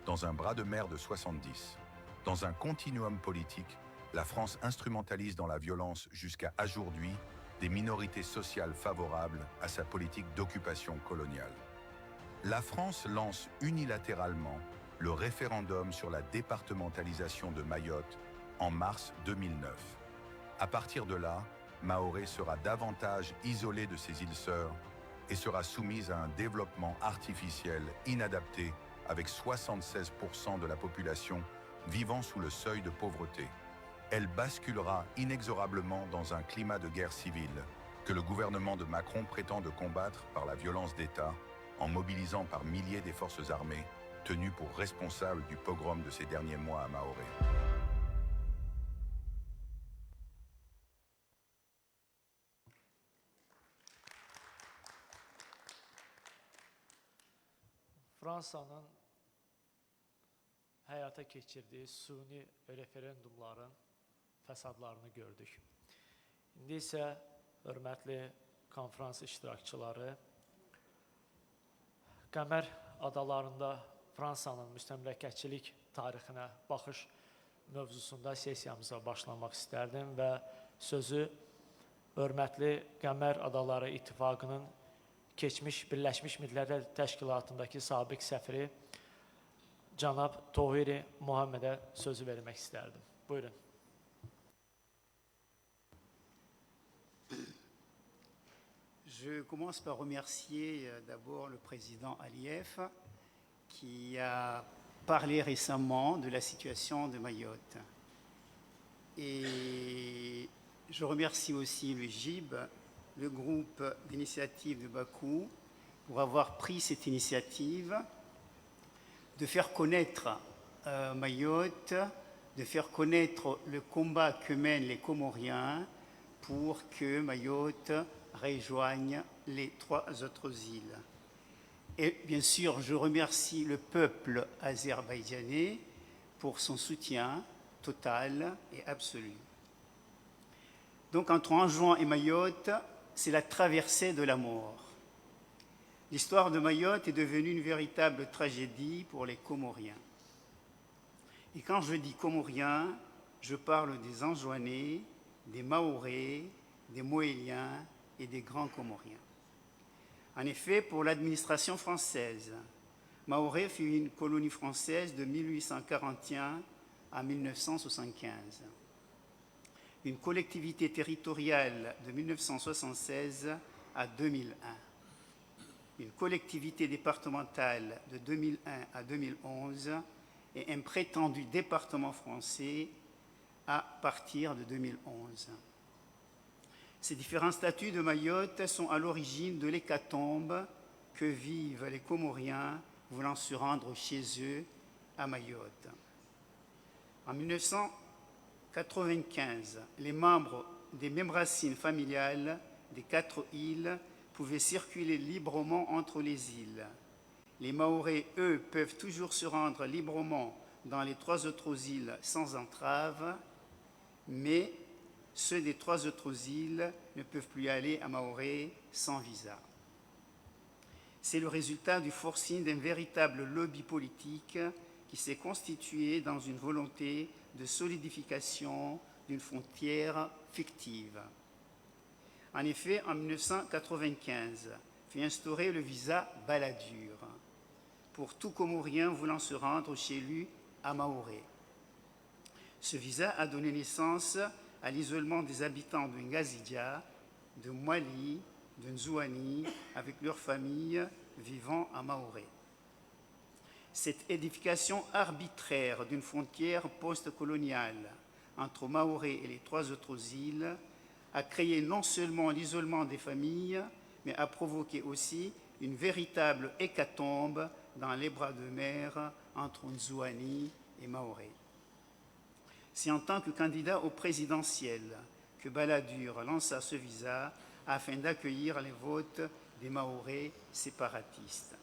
dans un bras de mer de 70. Dans un continuum politique, la France instrumentalise dans la violence jusqu'à aujourd'hui des minorités sociales favorables à sa politique d'occupation coloniale. La France lance unilatéralement le référendum sur la départementalisation de Mayotte en mars 2009. À partir de là, Mahorais sera davantage isolée de ses îles sœurs et sera soumise à un développement artificiel inadapté avec 76% de la population vivant sous le seuil de pauvreté. Elle basculera inexorablement dans un climat de guerre civile que le gouvernement de Macron prétend de combattre par la violence d'État en mobilisant par milliers des forces armées tenues pour responsables du pogrom de ces derniers mois à Mahorais. Fransanın həyata keçirdiyi suni referendumların fəsadlarını gördük. İndi isə hörmətli konferans iştirakçıları, Qəmər adalarında Fransanın müstəmləkəçilik tarixinə baxış mövzusunda sesiyamıza başlamaq istərdim və sözü hörmətli Qəmər Adaları İttifaqının keçmiş Birləşmiş Millətlər Təşkilatındakı sabiq səfiri cənab Tohiri Muhammedə sözü vermək istərdim. Buyurun. Je commence par remercier d'abord le président Aliyev qui a parlé récemment de la situation de Mayotte. Et je remercie aussi le GIB, le groupe d'initiative de Bakou, pour avoir pris cette initiative de faire connaître Mayotte, de faire connaître le combat que mènent les Comoriens pour que Mayotte rejoigne les 3 autres îles. Et bien sûr, je remercie le peuple azerbaïdjanais pour son soutien total et absolu. Donc entre Anjouan et Mayotte, c'est la traversée de la mort. L'histoire de Mayotte est devenue une véritable tragédie pour les Comoriens. Et quand je dis Comoriens, je parle des Anjouanais, des Mahorais, des Moéliens et des Grands Comoriens. En effet, pour l'administration française, Mahorais fut une colonie française de 1841 à 1975. Une collectivité territoriale de 1976 à 2001. Une collectivité départementale de 2001 à 2011 et un prétendu département français à partir de 2011. Ces différents statuts de Mayotte sont à l'origine de l'hécatombe que vivent les Comoriens voulant se rendre chez eux à Mayotte. En 1995, les membres des mêmes racines familiales des 4 îles pouvaient circuler librement entre les îles. Les Mahorais, eux, peuvent toujours se rendre librement dans les 3 autres îles sans entrave, mais ceux des 3 autres îles ne peuvent plus aller à Mahorais sans visa. C'est le résultat du forcing d'un véritable lobby politique qui s'est constitué dans une volonté de solidification d'une frontière fictive. En effet, en 1995, fut instauré le visa Balladur pour tout Comorien voulant se rendre chez lui à Mahorais. Ce visa a donné naissance à l'isolement des habitants de Ngazidja, de Mwali, de Nzouani, avec leurs familles vivant à Mahorais. Cette édification arbitraire d'une frontière post-coloniale entre Mahorais et les 3 autres îles a créé non seulement l'isolement des familles, mais a provoqué aussi une véritable hécatombe dans les bras de mer entre Nzouani et Mahorais. C'est en tant que candidat au présidentiel que Balladur lança ce visa afin d'accueillir les votes des Mahorais séparatistes.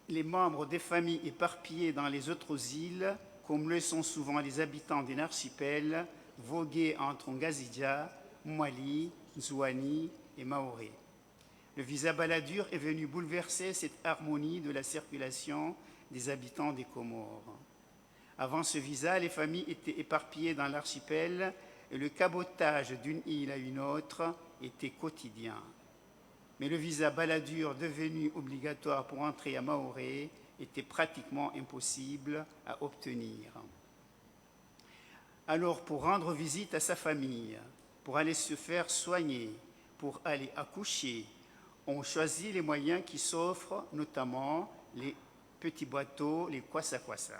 Les membres des familles éparpillées dans les autres îles, comme le sont souvent les habitants d'un archipel, voguaient entre Ngazidja, Mwali, Nzouani et Mahorais. Le visa Balladur est venu bouleverser cette harmonie de la circulation des habitants des Comores. Avant ce visa, les familles étaient éparpillées dans l'archipel et le cabotage d'une île à une autre était quotidien. Mais le visa Balladur, devenu obligatoire pour entrer à Mahorais, était pratiquement impossible à obtenir. Alors, pour rendre visite à sa famille, pour aller se faire soigner, pour aller accoucher, on choisit les moyens qui s'offrent, notamment les petits bateaux, les kwassa-kwassa.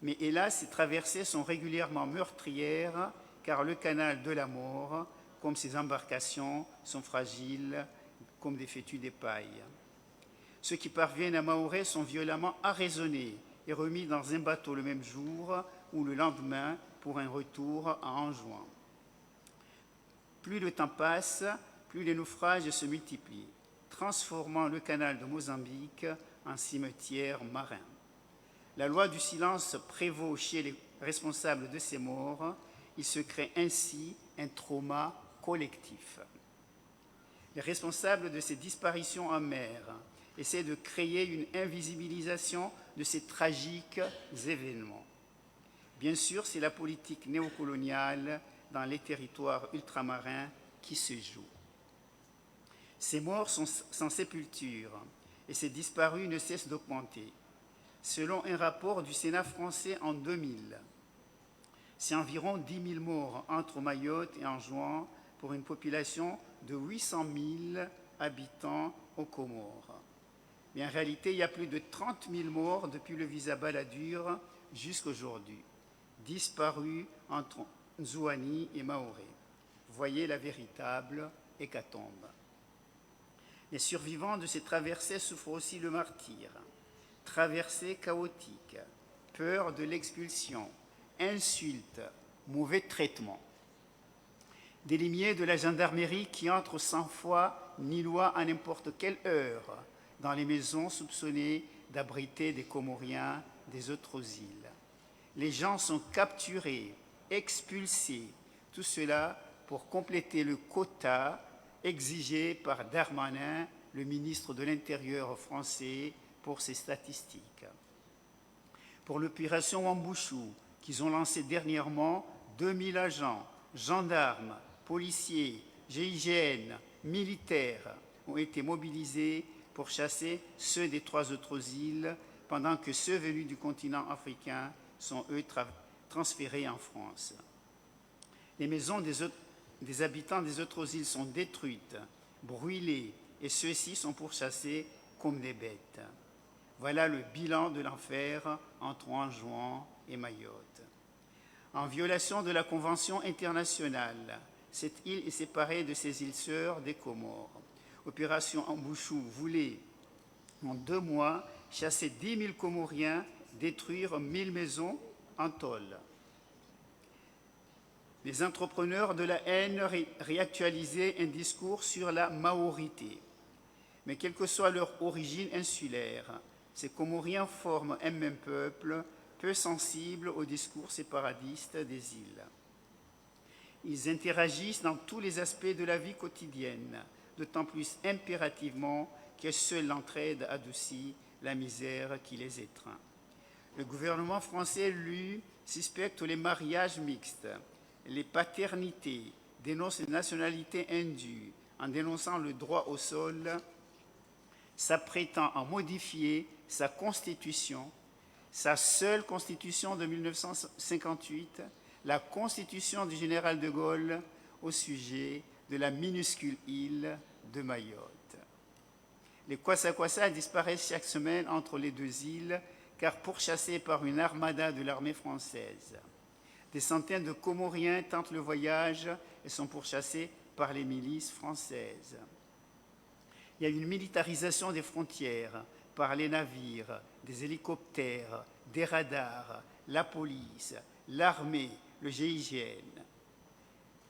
Mais hélas, ces traversées sont régulièrement meurtrières, car le canal de la mort, comme ces embarcations, sont fragiles comme des fétus d'épaille. Ceux qui parviennent à Mahorais sont violemment arraisonnés et remis dans un bateau le même jour ou le lendemain pour un retour à Anjouan. Plus le temps passe, plus les naufrages se multiplient, transformant le canal de Mozambique en cimetière marin. La loi du silence prévaut chez les responsables de ces morts. Il se crée ainsi un trauma collectif. Les responsables de ces disparitions en mer essaient de créer une invisibilisation de ces tragiques événements. Bien sûr, c'est la politique néocoloniale dans les territoires ultramarins qui se joue. Ces morts sont sans sépulture et ces disparus ne cessent d'augmenter. Selon un rapport du Sénat français en 2000, c'est environ 10 000 morts entre Mayotte et Anjouan pour une population de 800 000 habitants aux Comores. Mais en réalité, il y a plus de 30 000 morts depuis le visa Balladur jusqu'à aujourd'hui, disparus entre Nzouani et Mahorais. Voyez la véritable hécatombe. Les survivants de ces traversées souffrent aussi le martyre. Traversées chaotiques, peur de l'expulsion, insultes, mauvais traitements. Des limiers de la gendarmerie qui entrent sans foi ni loi à n'importe quelle heure dans les maisons soupçonnées d'abriter des Comoriens des autres îles. Les gens sont capturés, expulsés, tout cela pour compléter le quota exigé par Darmanin, le ministre de l'Intérieur français, pour ces statistiques. Pour l'opération Wambushu, qu'ils ont lancée dernièrement, 2000 agents, gendarmes, policiers, GIGN, militaires ont été mobilisés pour chasser ceux des 3 autres îles, pendant que ceux venus du continent africain sont, eux, transférés en France. Les maisons des habitants des autres îles sont détruites, brûlées, et ceux-ci sont pourchassés comme des bêtes. Voilà le bilan de l'enfer entre Anjouan et Mayotte. En violation de la Convention internationale, cette île est séparée de ses îles sœurs des Comores. Opération Wambushu voulait, en 2 mois, chasser 10 000 Comoriens, détruire 1000 maisons en tôle. Les entrepreneurs de la haine réactualisaient un discours sur la maorité. Mais quelle que soit leur origine insulaire, ces Comoriens forment un même peuple, peu sensible au discours séparatiste des îles. Ils interagissent dans tous les aspects de la vie quotidienne, d'autant plus impérativement que seule l'entraide adoucit la misère qui les étreint. Le gouvernement français, lui, suspecte les mariages mixtes, les paternités, dénonce les nationalités indues en dénonçant le droit au sol, s'apprêtant à modifier sa constitution, sa seule constitution de 1958, la constitution du général de Gaulle au sujet de la minuscule île de Mayotte. Les Kwassa-Kwassa disparaissent chaque semaine entre les deux îles, car pourchassés par une armada de l'armée française. Des centaines de Comoriens tentent le voyage et sont pourchassés par les milices françaises. Il y a une militarisation des frontières par les navires, des hélicoptères, des radars, la police, l'armée, le GIGN.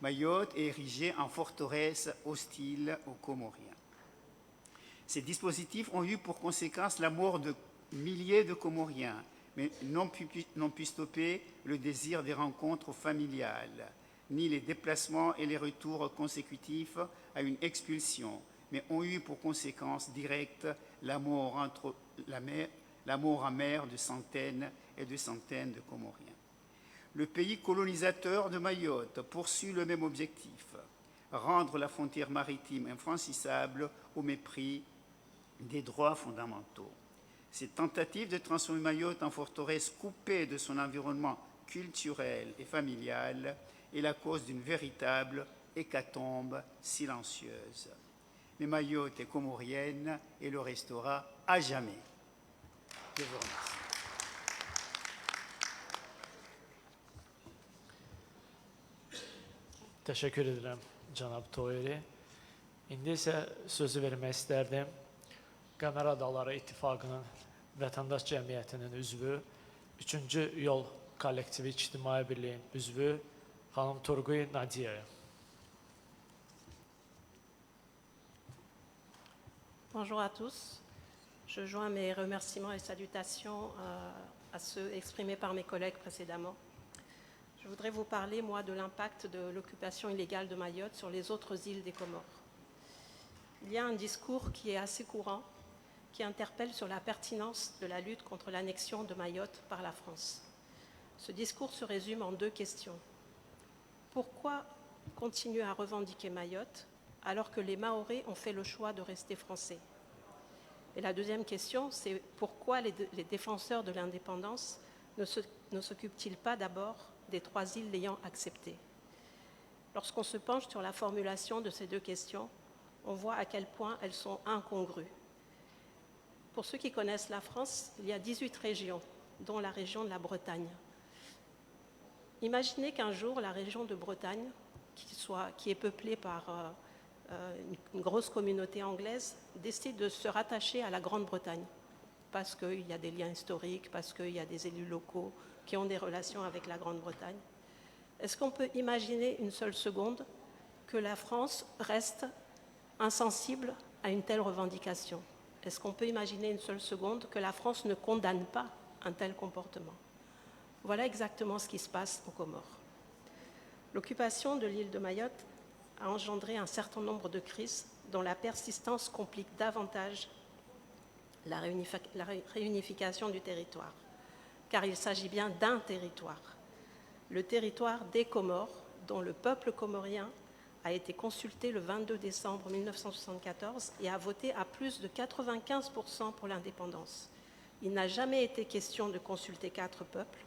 Mayotte est érigée en forteresse hostile aux Comoriens. Ces dispositifs ont eu pour conséquence la mort de milliers de Comoriens, mais n'ont pu stopper le désir des rencontres familiales, ni les déplacements et les retours consécutifs à une expulsion, mais ont eu pour conséquence directe la mort amère de centaines et de centaines de Comoriens. Le pays colonisateur de Mayotte poursuit le même objectif, rendre la frontière maritime infranchissable au mépris des droits fondamentaux. Cette tentative de transformer Mayotte en forteresse coupée de son environnement culturel et familial est la cause d'une véritable hécatombe silencieuse. Mais Mayotte est comorienne et le restera à jamais. Je vous remercie. Təşəkkür edirəm cənab Toyeri. İndi isə sözü vermək istərdim Qəmər Adaları İttifaqının Vətəndaş Cəmiyyətinin üzvü, 3-cü Yol Kollektivi İctimai Birliyin üzvü xanım Turquy Nadiyaya. Bonjour à tous. Je joins mes remerciements et salutations à ceux exprimés par mes collègues précédemment. Je voudrais vous parler, moi, de l'impact de l'occupation illégale de Mayotte sur les autres îles des Comores. Il y a un discours qui est assez courant, qui interpelle sur la pertinence de la lutte contre l'annexion de Mayotte par la France. Ce discours se résume en 2 questions. Pourquoi continuer à revendiquer Mayotte alors que les Mahorais ont fait le choix de rester français? Et la deuxième question, c'est pourquoi les défenseurs de l'indépendance ne s'occupent-ils pas d'abord des 3 îles l'ayant accepté? Lorsqu'on se penche sur la formulation de ces 2 questions, on voit à quel point elles sont incongrues. Pour ceux qui connaissent la France, il y a 18 régions, dont la région de la Bretagne. Imaginez qu'un jour, la région de Bretagne, qui est peuplée par une grosse communauté anglaise, décide de se rattacher à la Grande-Bretagne, parce qu'il y a des liens historiques, parce qu'il y a des élus locaux qui ont des relations avec la Grande-Bretagne. Est-ce qu'on peut imaginer une seule seconde que la France reste insensible à une telle revendication? Est-ce qu'on peut imaginer une seule seconde que la France ne condamne pas un tel comportement? Voilà exactement ce qui se passe aux Comores. L'occupation de l'île de Mayotte a engendré un certain nombre de crises dont la persistance complique davantage la réunification du territoire, car il s'agit bien d'un territoire, le territoire des Comores, dont le peuple comorien a été consulté le 22 décembre 1974 et a voté à plus de 95% pour l'indépendance. Il n'a jamais été question de consulter 4 peuples.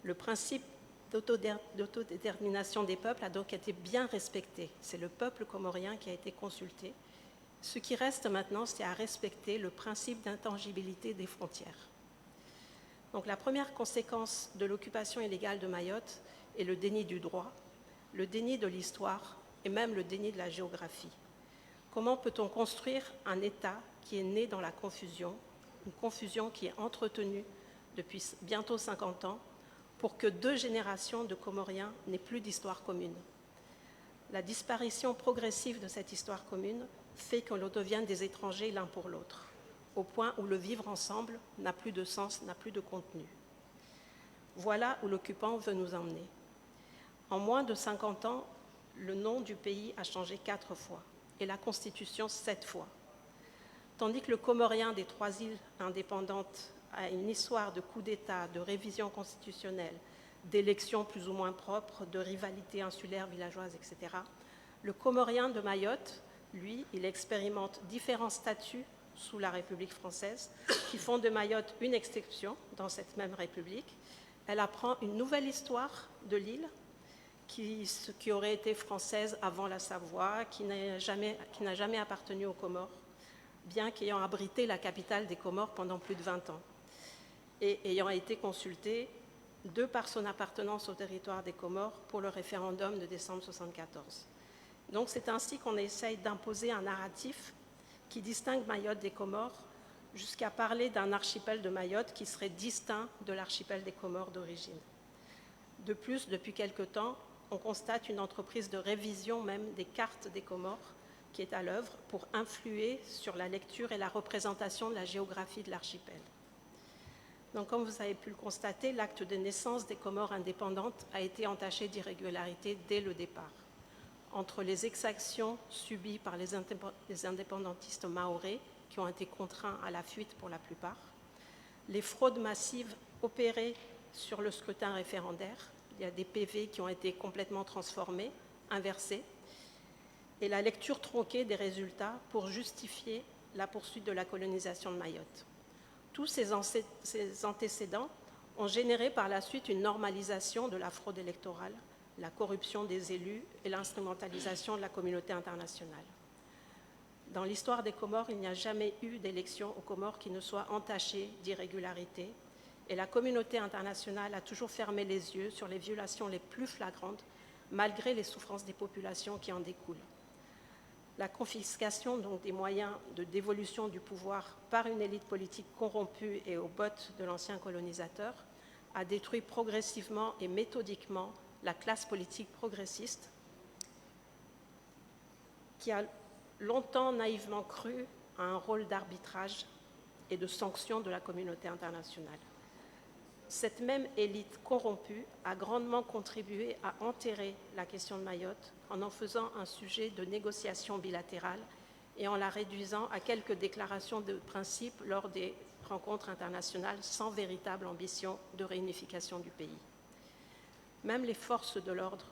Le principe d'autodétermination des peuples a donc été bien respecté. C'est le peuple comorien qui a été consulté. Ce qui reste maintenant, c'est à respecter le principe d'intangibilité des frontières. Donc la première conséquence de l'occupation illégale de Mayotte est le déni du droit, le déni de l'histoire et même le déni de la géographie. Comment peut-on construire un État qui est né dans la confusion, une confusion qui est entretenue depuis bientôt 50 ans, pour que 2 générations de Comoriens n'aient plus d'histoire commune? La disparition progressive de cette histoire commune fait que l'on devient des étrangers l'un pour l'autre, au point où le vivre ensemble n'a plus de sens, n'a plus de contenu. Voilà où l'occupant veut nous emmener. En moins de 50 ans, le nom du pays a changé 4 fois et la Constitution 7 fois. Tandis que le Comorien des 3 îles indépendantes a une histoire de coups d'État, de révision constitutionnelle, d'élections plus ou moins propres, de rivalités insulaires, villageoises, etc. Le Comorien de Mayotte, lui, il expérimente différents statuts sous la République française qui font de Mayotte une exception dans cette même République. Elle apprend une nouvelle histoire de l'île qui aurait été française avant la Savoie, qui n'a jamais appartenu aux Comores, bien qu'ayant abrité la capitale des Comores pendant plus de 20 ans, et ayant été consultée de par son appartenance au territoire des Comores pour le référendum de décembre 1974. Donc c'est ainsi qu'on essaye d'imposer un narratif qui distingue Mayotte des Comores, jusqu'à parler d'un archipel de Mayotte qui serait distinct de l'archipel des Comores d'origine. De plus, depuis quelque temps, on constate une entreprise de révision même des cartes des Comores qui est à l'œuvre pour influer sur la lecture et la représentation de la géographie de l'archipel. Donc, comme vous avez pu le constater, l'acte de naissance des Comores indépendantes a été entaché d'irrégularités dès le départ. Entre les exactions subies par les indépendantistes mahorais, qui ont été contraints à la fuite pour la plupart, les fraudes massives opérées sur le scrutin référendaire, il y a des PV qui ont été complètement transformés, inversés, et la lecture tronquée des résultats pour justifier la poursuite de la colonisation de Mayotte. Tous ces antécédents ont généré par la suite une normalisation de la fraude électorale, la corruption des élus et l'instrumentalisation de la communauté internationale. Dans l'histoire des Comores, il n'y a jamais eu d'élection aux Comores qui ne soit entachée d'irrégularités, et la communauté internationale a toujours fermé les yeux sur les violations les plus flagrantes, malgré les souffrances des populations qui en découlent. La confiscation donc, des moyens de dévolution du pouvoir par une élite politique corrompue et aux bottes de l'ancien colonisateur a détruit progressivement et méthodiquement la classe politique progressiste qui a longtemps naïvement cru à un rôle d'arbitrage et de sanction de la communauté internationale. Cette même élite corrompue a grandement contribué à enterrer la question de Mayotte en faisant un sujet de négociation bilatérale et en la réduisant à quelques déclarations de principe lors des rencontres internationales sans véritable ambition de réunification du pays. Même les forces de l'ordre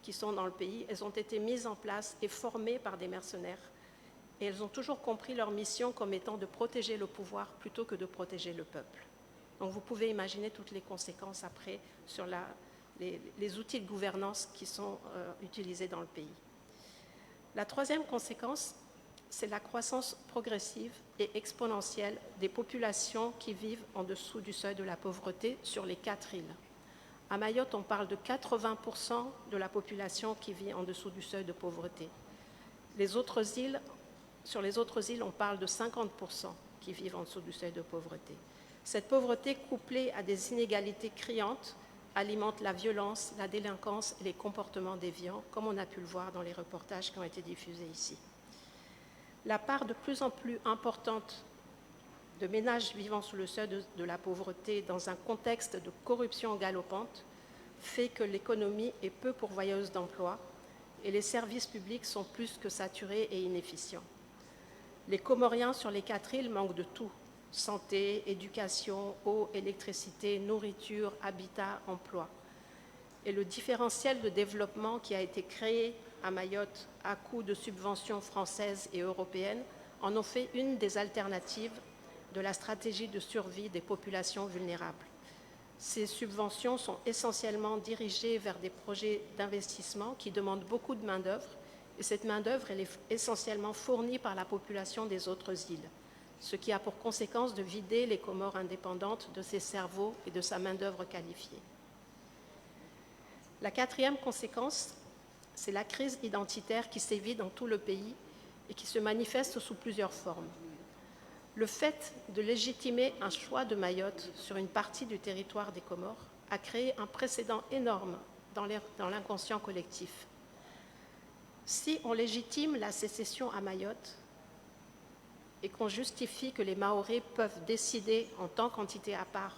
qui sont dans le pays, elles ont été mises en place et formées par des mercenaires. Et elles ont toujours compris leur mission comme étant de protéger le pouvoir plutôt que de protéger le peuple. Donc vous pouvez imaginer toutes les conséquences après sur les outils de gouvernance qui sont utilisés dans le pays. La troisième conséquence, c'est la croissance progressive et exponentielle des populations qui vivent en dessous du seuil de la pauvreté sur les 4 îles. À Mayotte, on parle de 80% de la population qui vit en dessous du seuil de pauvreté. Sur les autres îles, on parle de 50% qui vivent en dessous du seuil de pauvreté. Cette pauvreté, couplée à des inégalités criantes, alimente la violence, la délinquance et les comportements déviants, comme on a pu le voir dans les reportages qui ont été diffusés ici. La part de plus en plus importante de ménages vivant sous le seuil de la pauvreté dans un contexte de corruption galopante fait que l'économie est peu pourvoyeuse d'emplois et les services publics sont plus que saturés et inefficients. Les Comoriens sur les 4 îles manquent de tout: santé, éducation, eau, électricité, nourriture, habitat, emploi. Et le différentiel de développement qui a été créé à Mayotte à coup de subventions françaises et européennes en ont fait une des alternatives de la stratégie de survie des populations vulnérables. Ces subventions sont essentiellement dirigées vers des projets d'investissement qui demandent beaucoup de main-d'œuvre, et cette main-d'œuvre elle est essentiellement fournie par la population des autres îles, ce qui a pour conséquence de vider les Comores indépendantes de ses cerveaux et de sa main-d'œuvre qualifiée. La quatrième conséquence, c'est la crise identitaire qui sévit dans tout le pays et qui se manifeste sous plusieurs formes. Le fait de légitimer un choix de Mayotte sur une partie du territoire des Comores a créé un précédent énorme dans l'inconscient collectif. Si on légitime la sécession à Mayotte et qu'on justifie que les Mahorais peuvent décider en tant qu'entité à part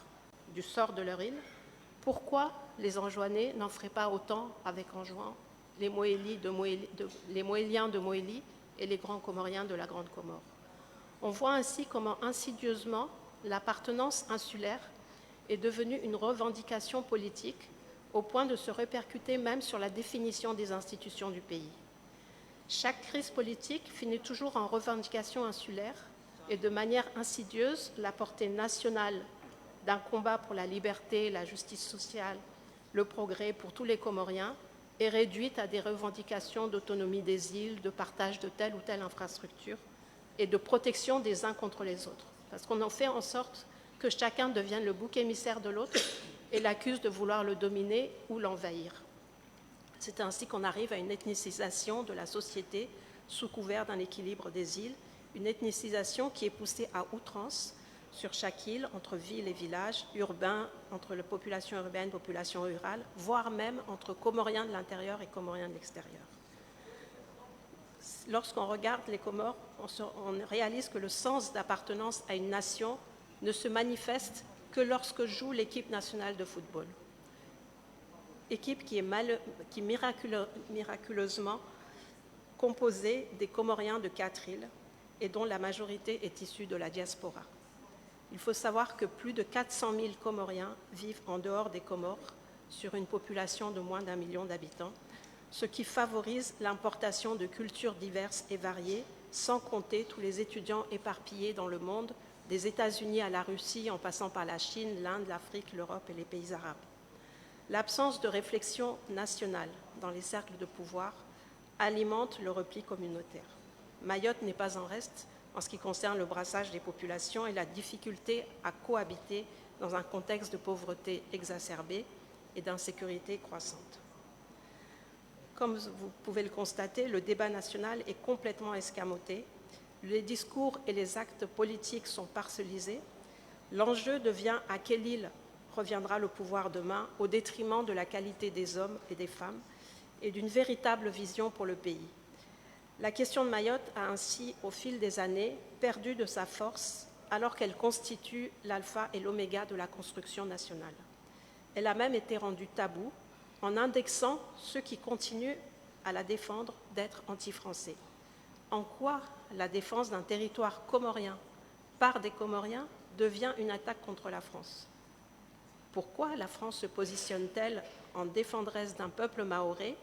du sort de leur île, pourquoi les Anjouanais n'en feraient pas autant avec Anjouan, les Mohéliens de Mohélie et les Grands Comoriens de la Grande Comore? On voit ainsi comment insidieusement l'appartenance insulaire est devenue une revendication politique au point de se répercuter même sur la définition des institutions du pays. Chaque crise politique finit toujours en revendication insulaire et de manière insidieuse, la portée nationale d'un combat pour la liberté, la justice sociale le progrès pour tous les Comoriens est réduite à des revendications d'autonomie des îles, de partage de telle ou telle infrastructure et de protection des uns contre les autres. Parce qu'on en fait en sorte que chacun devienne le bouc émissaire de l'autre et l'accuse de vouloir le dominer ou l'envahir. C'est ainsi qu'on arrive à une ethnicisation de la société sous couvert d'un équilibre des îles, une ethnicisation qui est poussée à outrance sur chaque île, entre villes et villages, urbains, entre la population urbaine, population rurale, voire même entre Comoriens de l'intérieur et Comoriens de l'extérieur. Lorsqu'on regarde les Comores, on réalise que le sens d'appartenance à une nation ne se manifeste que lorsque joue l'équipe nationale de football. Équipe qui est miraculeusement composée des Comoriens de 4 îles et dont la majorité est issue de la diaspora. Il faut savoir que plus de 400 000 Comoriens vivent en dehors des Comores sur une population de moins d'1 million d'habitants, ce qui favorise l'importation de cultures diverses et variées, sans compter tous les étudiants éparpillés dans le monde, des États-Unis à la Russie, en passant par la Chine, l'Inde, l'Afrique, l'Europe et les pays arabes. L'absence de réflexion nationale dans les cercles de pouvoir alimente le repli communautaire. Mayotte n'est pas en reste en ce qui concerne le brassage des populations et la difficulté à cohabiter dans un contexte de pauvreté exacerbée et d'insécurité croissante. Comme vous pouvez le constater, le débat national est complètement escamoté, les discours et les actes politiques sont parcellisés, l'enjeu devient à quelle île reviendra le pouvoir demain au détriment de la qualité des hommes et des femmes et d'une véritable vision pour le pays. La question de Mayotte a ainsi, au fil des années, perdu de sa force alors qu'elle constitue l'alpha et l'oméga de la construction nationale. Elle a même été rendue taboue en indexant ceux qui continuent à la défendre d'être anti-français. En quoi la défense d'un territoire comorien par des Comoriens devient une attaque contre la France? Pourquoi la France se positionne-t-elle en défendresse d'un peuple mahorais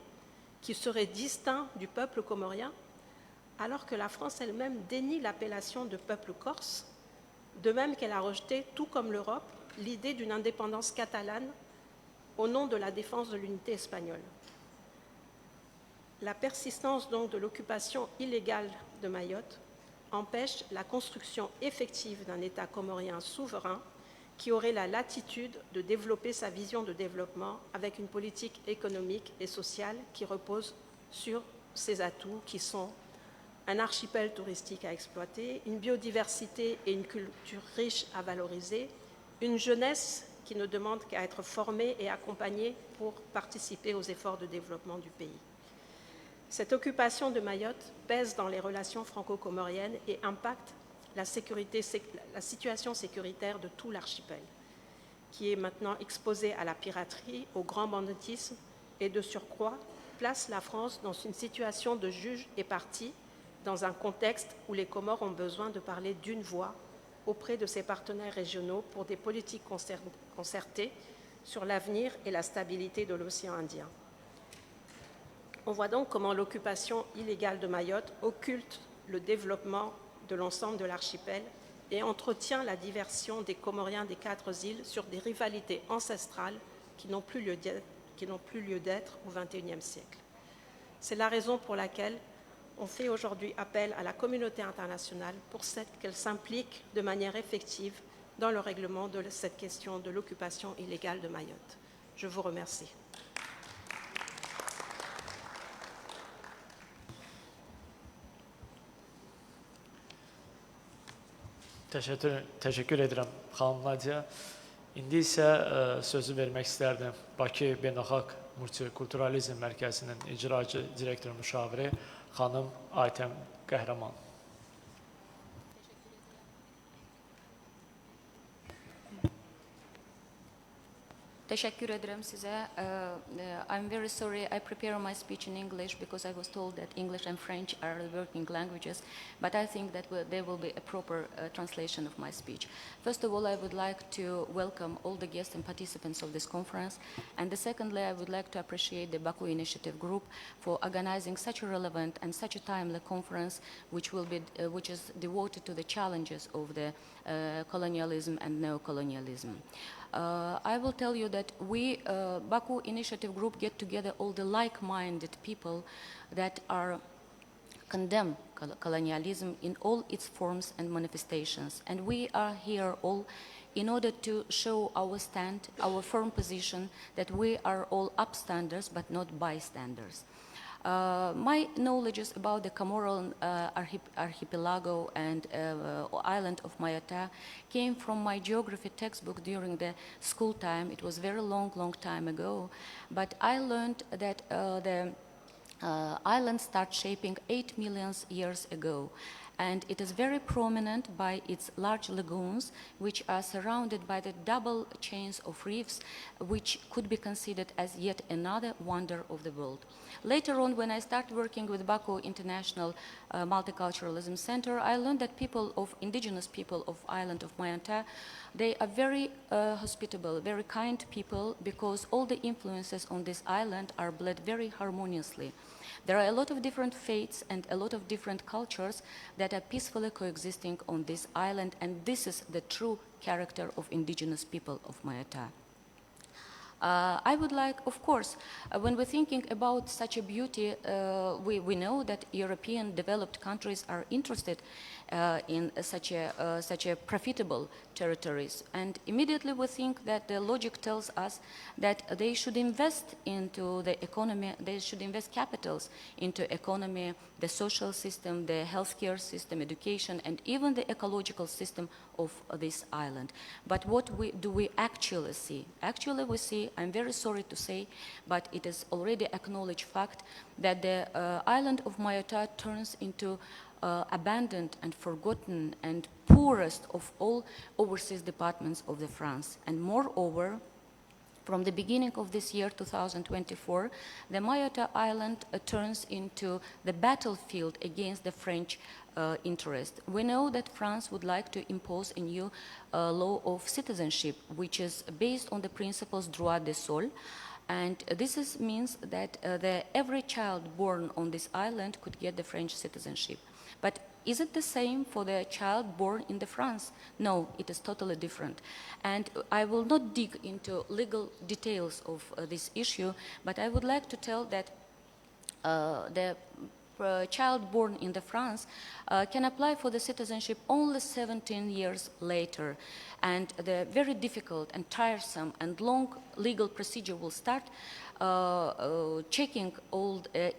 qui serait distinct du peuple comorien, alors que la France elle-même dénie l'appellation de peuple corse, de même qu'elle a rejeté, tout comme l'Europe, l'idée d'une indépendance catalane au nom de la défense de l'unité espagnole. La persistance donc de l'occupation illégale de Mayotte empêche la construction effective d'un État comorien souverain qui aurait la latitude de développer sa vision de développement avec une politique économique et sociale qui repose sur ses atouts qui sont un archipel touristique à exploiter, une biodiversité et une culture riche à valoriser, une jeunesse qui ne demande qu'à être formée et accompagnée pour participer aux efforts de développement du pays. Cette occupation de Mayotte pèse dans les relations franco-comoriennes et impacte la situation sécuritaire de tout l'archipel, qui est maintenant exposé à la piraterie, au grand banditisme et de surcroît place la France dans une situation de juge et partie dans un contexte où les Comores ont besoin de parler d'une voix auprès de ses partenaires régionaux pour des politiques concertées sur l'avenir et la stabilité de l'océan Indien. On voit donc comment l'occupation illégale de Mayotte occulte le développement de l'ensemble de l'archipel et entretient la diversion des Comoriens des 4 îles sur des rivalités ancestrales qui n'ont plus lieu d'être au XXIe siècle. C'est la raison pour laquelle on fait aujourd'hui appel à la communauté internationale pour qu'elle s'implique de manière effective dans le règlement de cette question de l'occupation illégale de Mayotte. Je vous remercie. Təşəkkür edirəm xanım Nadia. İndi isə sözü vermək istərdim Bakı Beynəlxalq Multikulturalizm Mərkəzinin icracı direktor müşaviri xanım Aytəm Qəhrəman. Teşekkür ederim size. I'm very sorry I prepare my speech in English because I was told that English and French are the working languages, but I think that there will be a proper translation of my speech. First of all, I would like to welcome all the guests and participants of this conference, and secondly, I would like to appreciate the Baku Initiative Group for organizing such a relevant and such a timely conference, which is devoted to the challenges of the colonialism and neocolonialism. I will tell you that we, Baku Initiative Group, get together all the like-minded people that are condemn colonialism in all its forms and manifestations. And we are here all in order to show our stand, our firm position that we are all upstanders but not bystanders. My knowledge about the Comoran archipelago and island of Mayota came from my geography textbook during the school time. It was very long time ago, but I learned that the island started shaping 8 million years ago. And it is very prominent by its large lagoons, which are surrounded by the double chains of reefs, which could be considered as yet another wonder of the world. Later on, when I started working with Baku International Multiculturalism Center, I learned that indigenous people of island of Mayota, they are very hospitable, very kind people, because all the influences on this island are blend very harmoniously. There are a lot of different faiths and a lot of different cultures that are peacefully coexisting on this island, and this is the true character of indigenous people of Mayota. I would like, of course, when we're thinking about such a beauty, we know that European developed countries are interested in such a profitable territories. And immediately we think that the logic tells us that they should invest into the economy, they should invest capitals into economy, the social system, the healthcare system, education, and even the ecological system of this island. But what do we actually see? Actually we see, I'm very sorry to say, but it is already acknowledged fact that the island of Mayota turns into abandoned and forgotten and poorest of all overseas departments of the France. And moreover, from the beginning of this year, 2024, the Mayota Island turns into the battlefield against the French interest. We know that France would like to impose a new law of citizenship, which is based on the principles droit de sol. And this means that every child born on this island could get the French citizenship. But is it the same for the child born in France? No, it is totally different. And I will not dig into legal details of this issue, but I would like to tell that the child born in France can apply for the citizenship only 17 years later. And the very difficult and tiresome and long legal procedure will start checking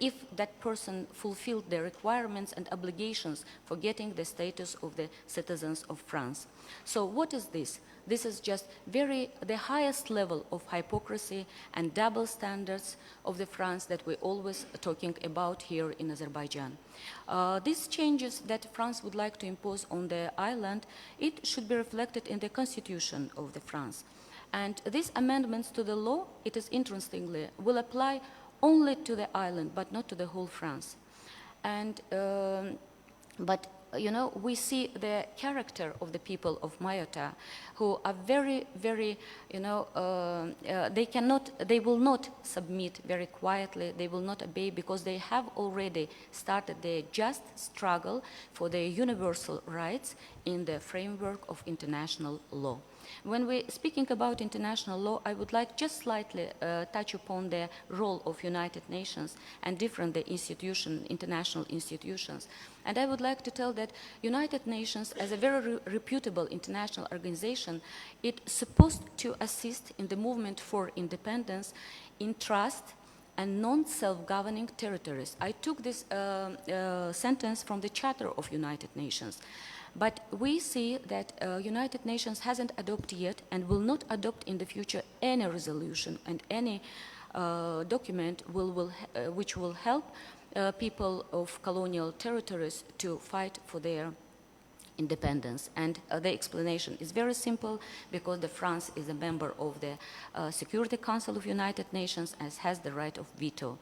if that person fulfilled the requirements and obligations for getting the status of the citizens of France. So what is this? This is just the highest level of hypocrisy and double standards of the France that we're always talking about here in Azerbaijan. These changes that France would like to impose on the island, it should be reflected in the constitution of the France. And these amendments to the law, it is interestingly, will apply only to the island, but not to the whole France. And, but you know, we see the character of the people of Mayota, who are very, very, you know, they will not submit very quietly, they will not obey, because they have already started their just struggle for their universal rights in the framework of international law. When we're speaking about international law, I would like just slightly touch upon the role of United Nations and different international institutions. And I would like to tell that United Nations, as a very reputable international organization, it's supposed to assist in the movement for independence in trust and non-self-governing territories. I took this sentence from the Charter of United Nations. But we see that United Nations hasn't adopted yet and will not adopt in the future any resolution and any document which will help people of colonial territories to fight for their independence. And the explanation is very simple, because France is a member of the Security Council of United Nations and has the right of veto.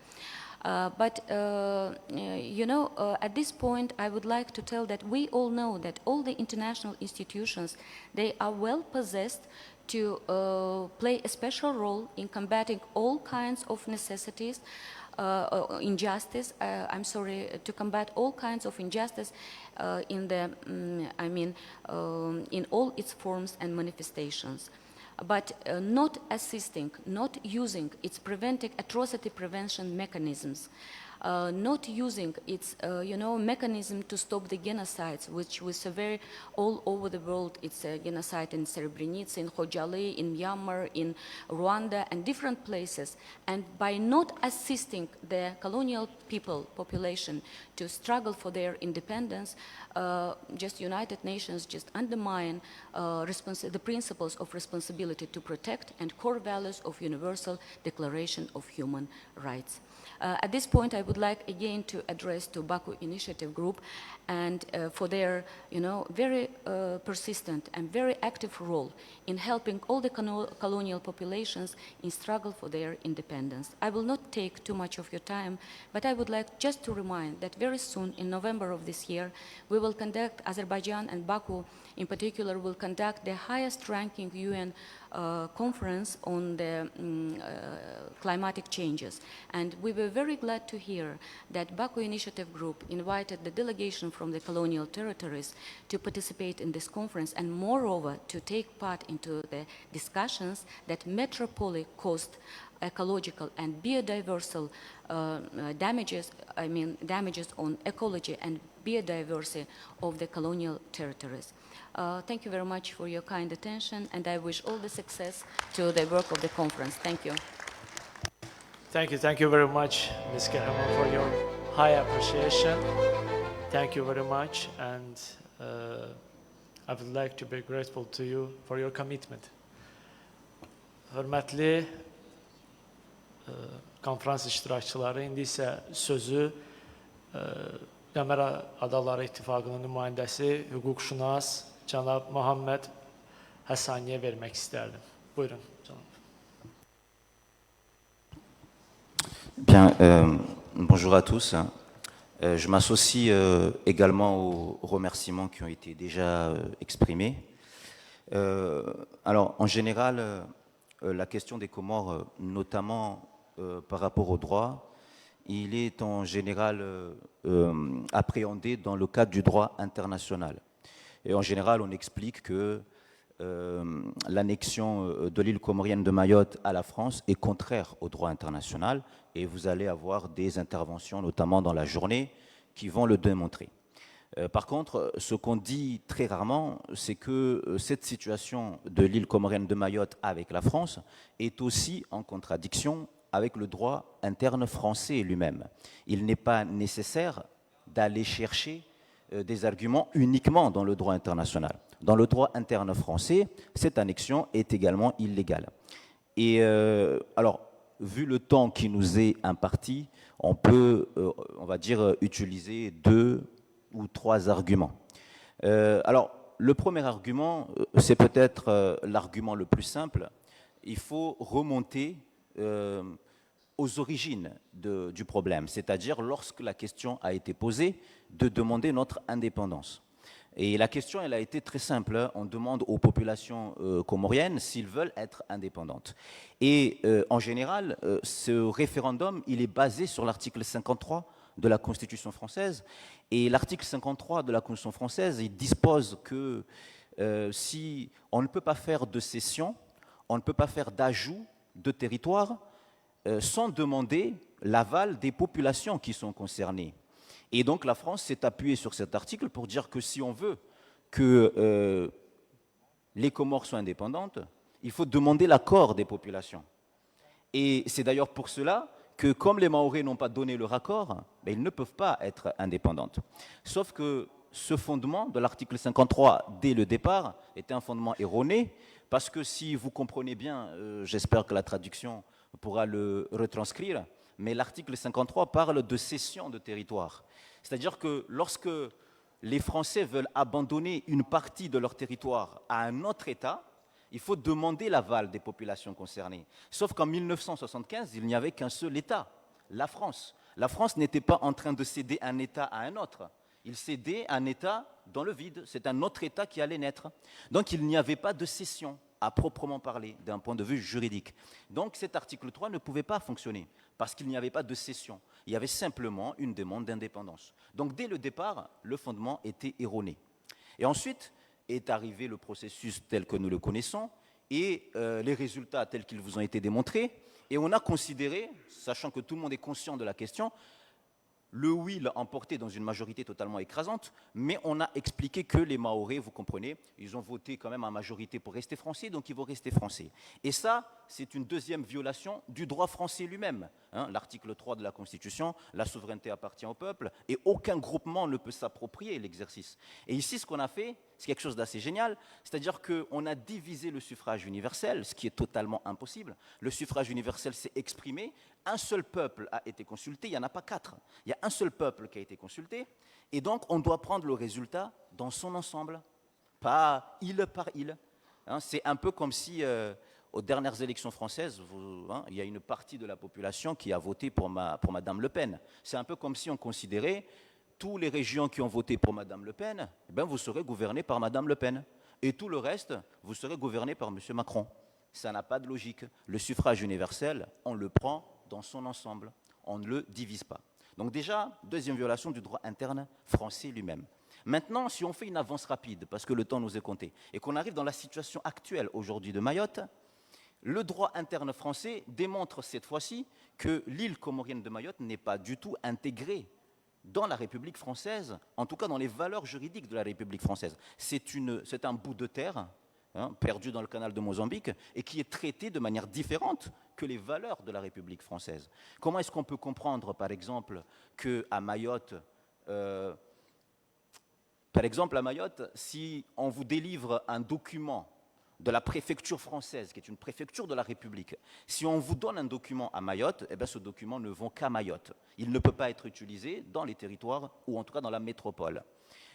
You know, at this point, I would like to tell that we all know that all the international institutions, they are well possessed to play a special role in combating all kinds of necessities, injustice, to combat all kinds of injustice in all its forms and manifestations. but not assisting, not using its atrocity prevention mechanisms, not using its, mechanism to stop the genocides, which we survey all over the world. It's a genocide in Srebrenica, in Khojaly, in Myanmar, in Rwanda, and different places. And by not assisting the colonial population to struggle for their independence, just United Nations just undermine the principles of responsibility to protect and core values of Universal Declaration of Human Rights. At this point, I would like again to address to Baku Initiative Group and for their, very persistent and very active role in helping all the colonial populations in struggle for their independence. I will not take too much of your time, but I would like just to remind that very soon, in November of this year, we will conduct, Azerbaijan and Baku in particular, will conduct the highest-ranking UN conference on the climatic changes. And we were very glad to hear that Baku Initiative Group invited the delegation from the colonial territories to participate in this conference and moreover to take part into the discussions that metropole caused ecological and biodiversal damages on ecology and biodiversity of the colonial territories. Thank you very much for your kind attention, and I wish all the success to the work of the conference. Thank you. Thank you very much, Ms. Kahraman, for your high appreciation. Thank you very much, and I would like to be grateful to you for your commitment. Hörmətli konferans iştirakçıları, indi isə sözü Qəmərə Adaları İttifaqının nümayəndəsi, hüquqşünas cənab Muhammed Həssaniyə vermək istərdim. Buyurun, cənab. Bien, bonjour à tous. Je m'associe également aux remerciements qui ont été déjà exprimés. Alors, en général, la question des Comores, notamment par rapport au droit, il est en général appréhendé dans le cadre du droit international. Et en général, on explique que l'annexion de l'île comorienne de Mayotte à la France est contraire au droit international, et vous allez avoir des interventions, notamment dans la journée, qui vont le démontrer. Par contre, ce qu'on dit très rarement, c'est que cette situation de l'île comorienne de Mayotte avec la France est aussi en contradiction avec le droit interne français lui-même. Il n'est pas nécessaire d'aller chercher des arguments uniquement dans le droit international. Dans le droit interne français, cette annexion est également illégale. Et alors, vu le temps qui nous est imparti, on peut, on va dire, utiliser 2 ou 3 arguments. Alors, le premier argument, c'est peut-être l'argument le plus simple. Il faut remonter aux origines du problème, c'est-à-dire lorsque la question a été posée de demander notre indépendance. Et la question, elle a été très simple. On demande aux populations comoriennes s'ils veulent être indépendantes. Et en général, ce référendum, il est basé sur l'article 53 de la Constitution française. Et l'article 53 de la Constitution française, il dispose que si on ne peut pas faire de cession, on ne peut pas faire d'ajout de territoire sans demander l'aval des populations qui sont concernées. Et donc la France s'est appuyée sur cet article pour dire que si on veut que les Comores soient indépendantes, il faut demander l'accord des populations. Et c'est d'ailleurs pour cela que comme les Mahorais n'ont pas donné leur accord, ben, ils ne peuvent pas être indépendantes. Sauf que ce fondement de l'article 53 dès le départ était un fondement erroné, parce que si vous comprenez bien, j'espère que la traduction pourra le retranscrire, mais l'article 53 parle de cession de territoire. C'est-à-dire que lorsque les Français veulent abandonner une partie de leur territoire à un autre État, il faut demander l'aval des populations concernées. Sauf qu'en 1975, il n'y avait qu'un seul État, la France. La France n'était pas en train de céder un État à un autre. Il cédait un État dans le vide. C'est un autre État qui allait naître. Donc il n'y avait pas de cession à proprement parler d'un point de vue juridique. Donc cet article 3 ne pouvait pas fonctionner parce qu'il n'y avait pas de cession. Il y avait simplement une demande d'indépendance. Donc dès le départ, le fondement était erroné. Et ensuite est arrivé le processus tel que nous le connaissons, et les résultats tels qu'ils vous ont été démontrés. Et on a considéré, sachant que tout le monde est conscient de la question, le oui l'a emporté dans une majorité totalement écrasante, mais on a expliqué que les Mahorais, vous comprenez, ils ont voté quand même en majorité pour rester français, donc ils vont rester français. Et ça, c'est une deuxième violation du droit français lui-même. L'article 3 de la Constitution, la souveraineté appartient au peuple, et aucun groupement ne peut s'approprier l'exercice. Et ici, ce qu'on a fait, c'est quelque chose d'assez génial, c'est-à-dire qu'on a divisé le suffrage universel, ce qui est totalement impossible. Le suffrage universel s'est exprimé, un seul peuple a été consulté, il n'y en a pas 4. Il y a un seul peuple qui a été consulté, et donc on doit prendre le résultat dans son ensemble, pas île par île. C'est un peu comme si, aux dernières élections françaises, il y a une partie de la population qui a voté pour Madame Le Pen. C'est un peu comme si on considérait tous les régions qui ont voté pour Madame Le Pen, vous serez gouvernés par Madame Le Pen. Et tout le reste, vous serez gouvernés par Monsieur Macron. Ça n'a pas de logique. Le suffrage universel, on le prend dans son ensemble. On ne le divise pas. Donc déjà, deuxième violation du droit interne français lui-même. Maintenant, si on fait une avance rapide, parce que le temps nous est compté, et qu'on arrive dans la situation actuelle aujourd'hui de Mayotte, le droit interne français démontre cette fois-ci que l'île comorienne de Mayotte n'est pas du tout intégrée dans la République française, en tout cas dans les valeurs juridiques de la République française. C'est un bout de terre perdu dans le canal de Mozambique et qui est traité de manière différente que les valeurs de la République française. Comment est-ce qu'on peut comprendre, par exemple, qu'à Mayotte, si on vous délivre un document de la préfecture française, qui est une préfecture de la République, si on vous donne un document à Mayotte, ce document ne vaut qu'à Mayotte. Il ne peut pas être utilisé dans les territoires, ou en tout cas dans la métropole.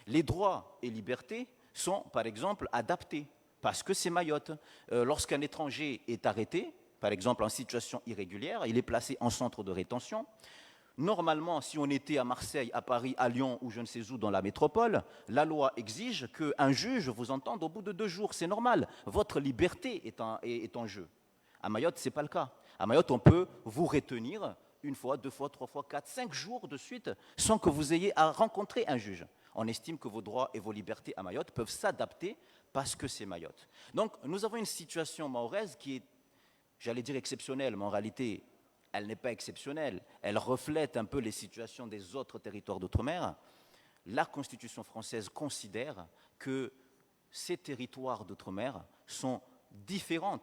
Les droits et libertés sont, par exemple, adaptés, parce que c'est Mayotte. Lorsqu'un étranger est arrêté, par exemple en situation irrégulière, il est placé en centre de rétention. Normalement, si on était à Marseille, à Paris, à Lyon ou je ne sais où dans la métropole, la loi exige qu'un juge vous entende au bout de 2 jours. C'est normal. Votre liberté est en jeu. À Mayotte, ce n'est pas le cas. À Mayotte, on peut vous retenir 1 fois, 2 fois, 3 fois, 4, 5 jours de suite sans que vous ayez à rencontrer un juge. On estime que vos droits et vos libertés à Mayotte peuvent s'adapter parce que c'est Mayotte. Donc, nous avons une situation mahoraise qui est, j'allais dire exceptionnelle, mais en réalité, elle n'est pas exceptionnelle, elle reflète un peu les situations des autres territoires d'outre-mer. La Constitution française considère que ces territoires d'outre-mer sont différents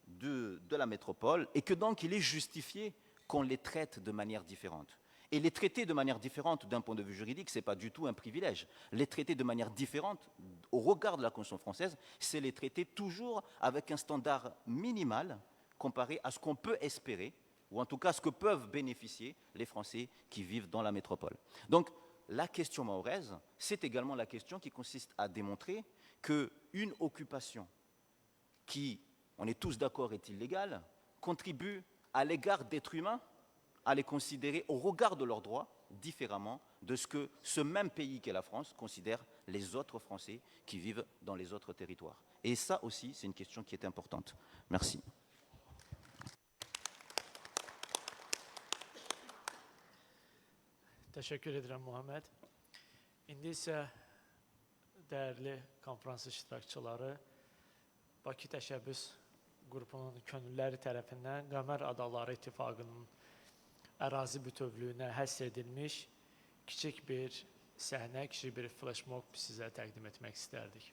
de la métropole et que donc il est justifié qu'on les traite de manière différente. Et les traiter de manière différente d'un point de vue juridique, ce n'est pas du tout un privilège. Les traiter de manière différente, au regard de la Constitution française, c'est les traiter toujours avec un standard minimal comparé à ce qu'on peut espérer, ou en tout cas ce que peuvent bénéficier les Français qui vivent dans la métropole. Donc, la question mahoraise, c'est également la question qui consiste à démontrer qu'une occupation qui, on est tous d'accord, est illégale, contribue à l'égard d'êtres humains à les considérer au regard de leurs droits différemment de ce que ce même pays qu'est la France considère les autres Français qui vivent dans les autres territoires. Et ça aussi, c'est une question qui est importante. Merci. Teşekkür ederim Muhammed. İndi isə dəyərli konferans iştirakçıları Bakı Təşəbbüs qrupunun könülləri tərəfindən Qəmər Adaları İttifaqının ərazi bütövlüyünə həsr edilmiş kiçik bir səhnə, kiçik bir flash mob sizə təqdim etmək istərdik.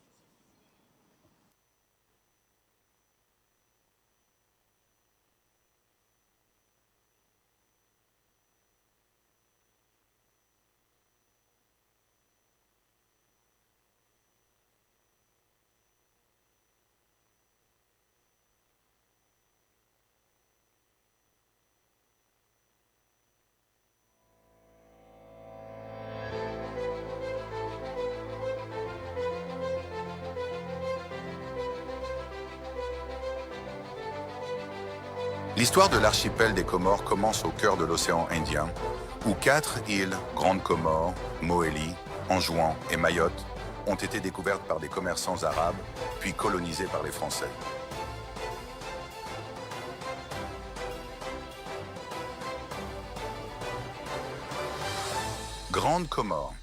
L'histoire de l'archipel des Comores commence au cœur de l'océan Indien, où 4 îles, Grande Comore, Mohéli, Anjouan et Mayotte, ont été découvertes par des commerçants arabes, puis colonisées par les Français. Grande Comore,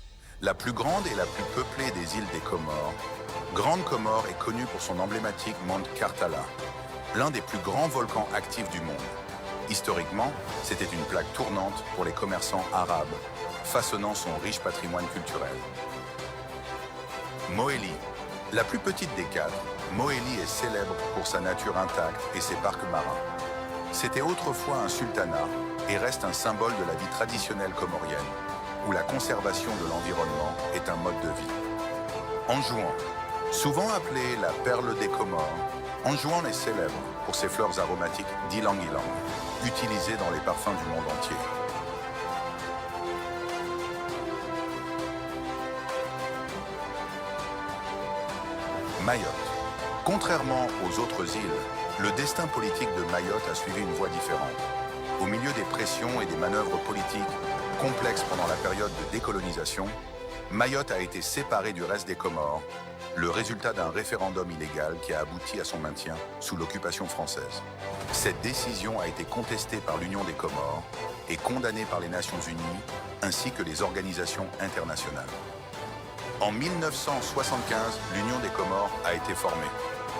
la plus grande et la plus peuplée des îles des Comores, Grande Comore est connue pour son emblématique Mont Kartala, l'un des plus grands volcans actifs du monde. Historiquement, c'était une plaque tournante pour les commerçants arabes, façonnant son riche patrimoine culturel. Mohéli, la plus petite des quatre, Mohéli est célèbre pour sa nature intacte et ses parcs marins. C'était autrefois un sultanat et reste un symbole de la vie traditionnelle comorienne, où la conservation de l'environnement est un mode de vie. Anjouan, souvent appelée la perle des Comores, Anjouan est célèbre pour ses fleurs aromatiques d'ylang-ylang, utilisées dans les parfums du monde entier. Mayotte. Contrairement aux autres îles, le destin politique de Mayotte a suivi une voie différente. Au milieu des pressions et des manœuvres politiques complexes pendant la période de décolonisation, Mayotte a été séparée du reste des Comores, le résultat d'un référendum illégal qui a abouti à son maintien sous l'occupation française. Cette décision a été contestée par l'Union des Comores et condamnée par les Nations Unies ainsi que les organisations internationales. En 1975, l'Union des Comores a été formée.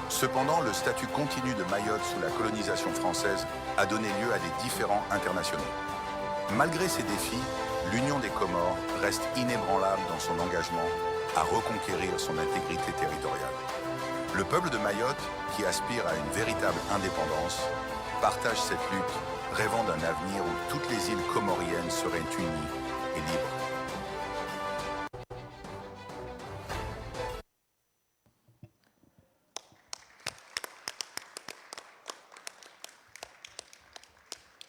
Cependant, le statut continu de Mayotte sous la colonisation française a donné lieu à des différends internationaux. Malgré ces défis, l'Union des Comores reste inébranlable dans son engagement à reconquérir son intégrité territoriale. Le peuple de Mayotte, qui aspire à une véritable indépendance, partage cette lutte, rêvant d'un avenir où toutes les îles comoriennes seraient unies et libres.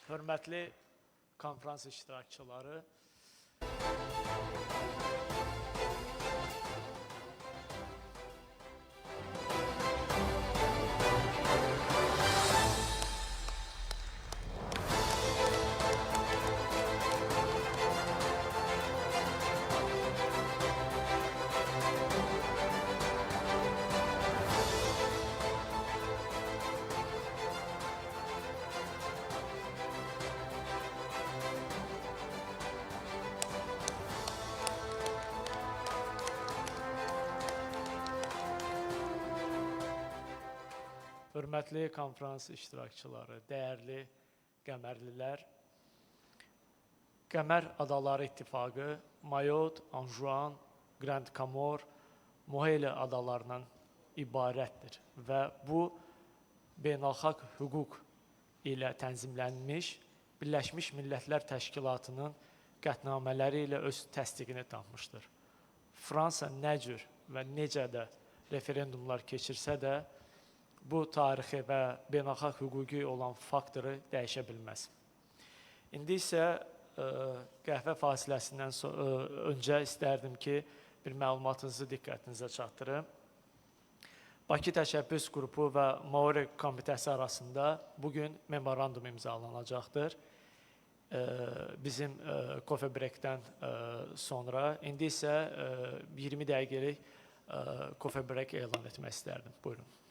Hörmətli konferans iştirakçıları, hörmətli konferans iştirakçıları, dəyərli qəmərlilər, Qəmər Adaları İttifaqı Mayotte, Anjouan, Grande Comore, Mohéli adalarından ibarətdir və bu beynəlxalq hüquq ilə tənzimlənmiş Birləşmiş Millətlər Təşkilatının qətnamələri ilə öz təsdiqini tapmışdır. Fransa nə cür və necə də referendumlar keçirsə də, bu tarixi və beynəlxalq hüquqi olan faktoru dəyişə bilməz. İndi isə qəhvə fasiləsindən öncə istərdim ki, bir məlumatınızı diqqətinizə çatdırım. Bakı Təşəbbüs Qrupu və Maori Komitəsi arasında bugün memorandum imzalanacaqdır. Bizim coffee breakdən sonra. İndi isə 20 dəqiqəlik coffee break elan etmək istərdim. Buyurun.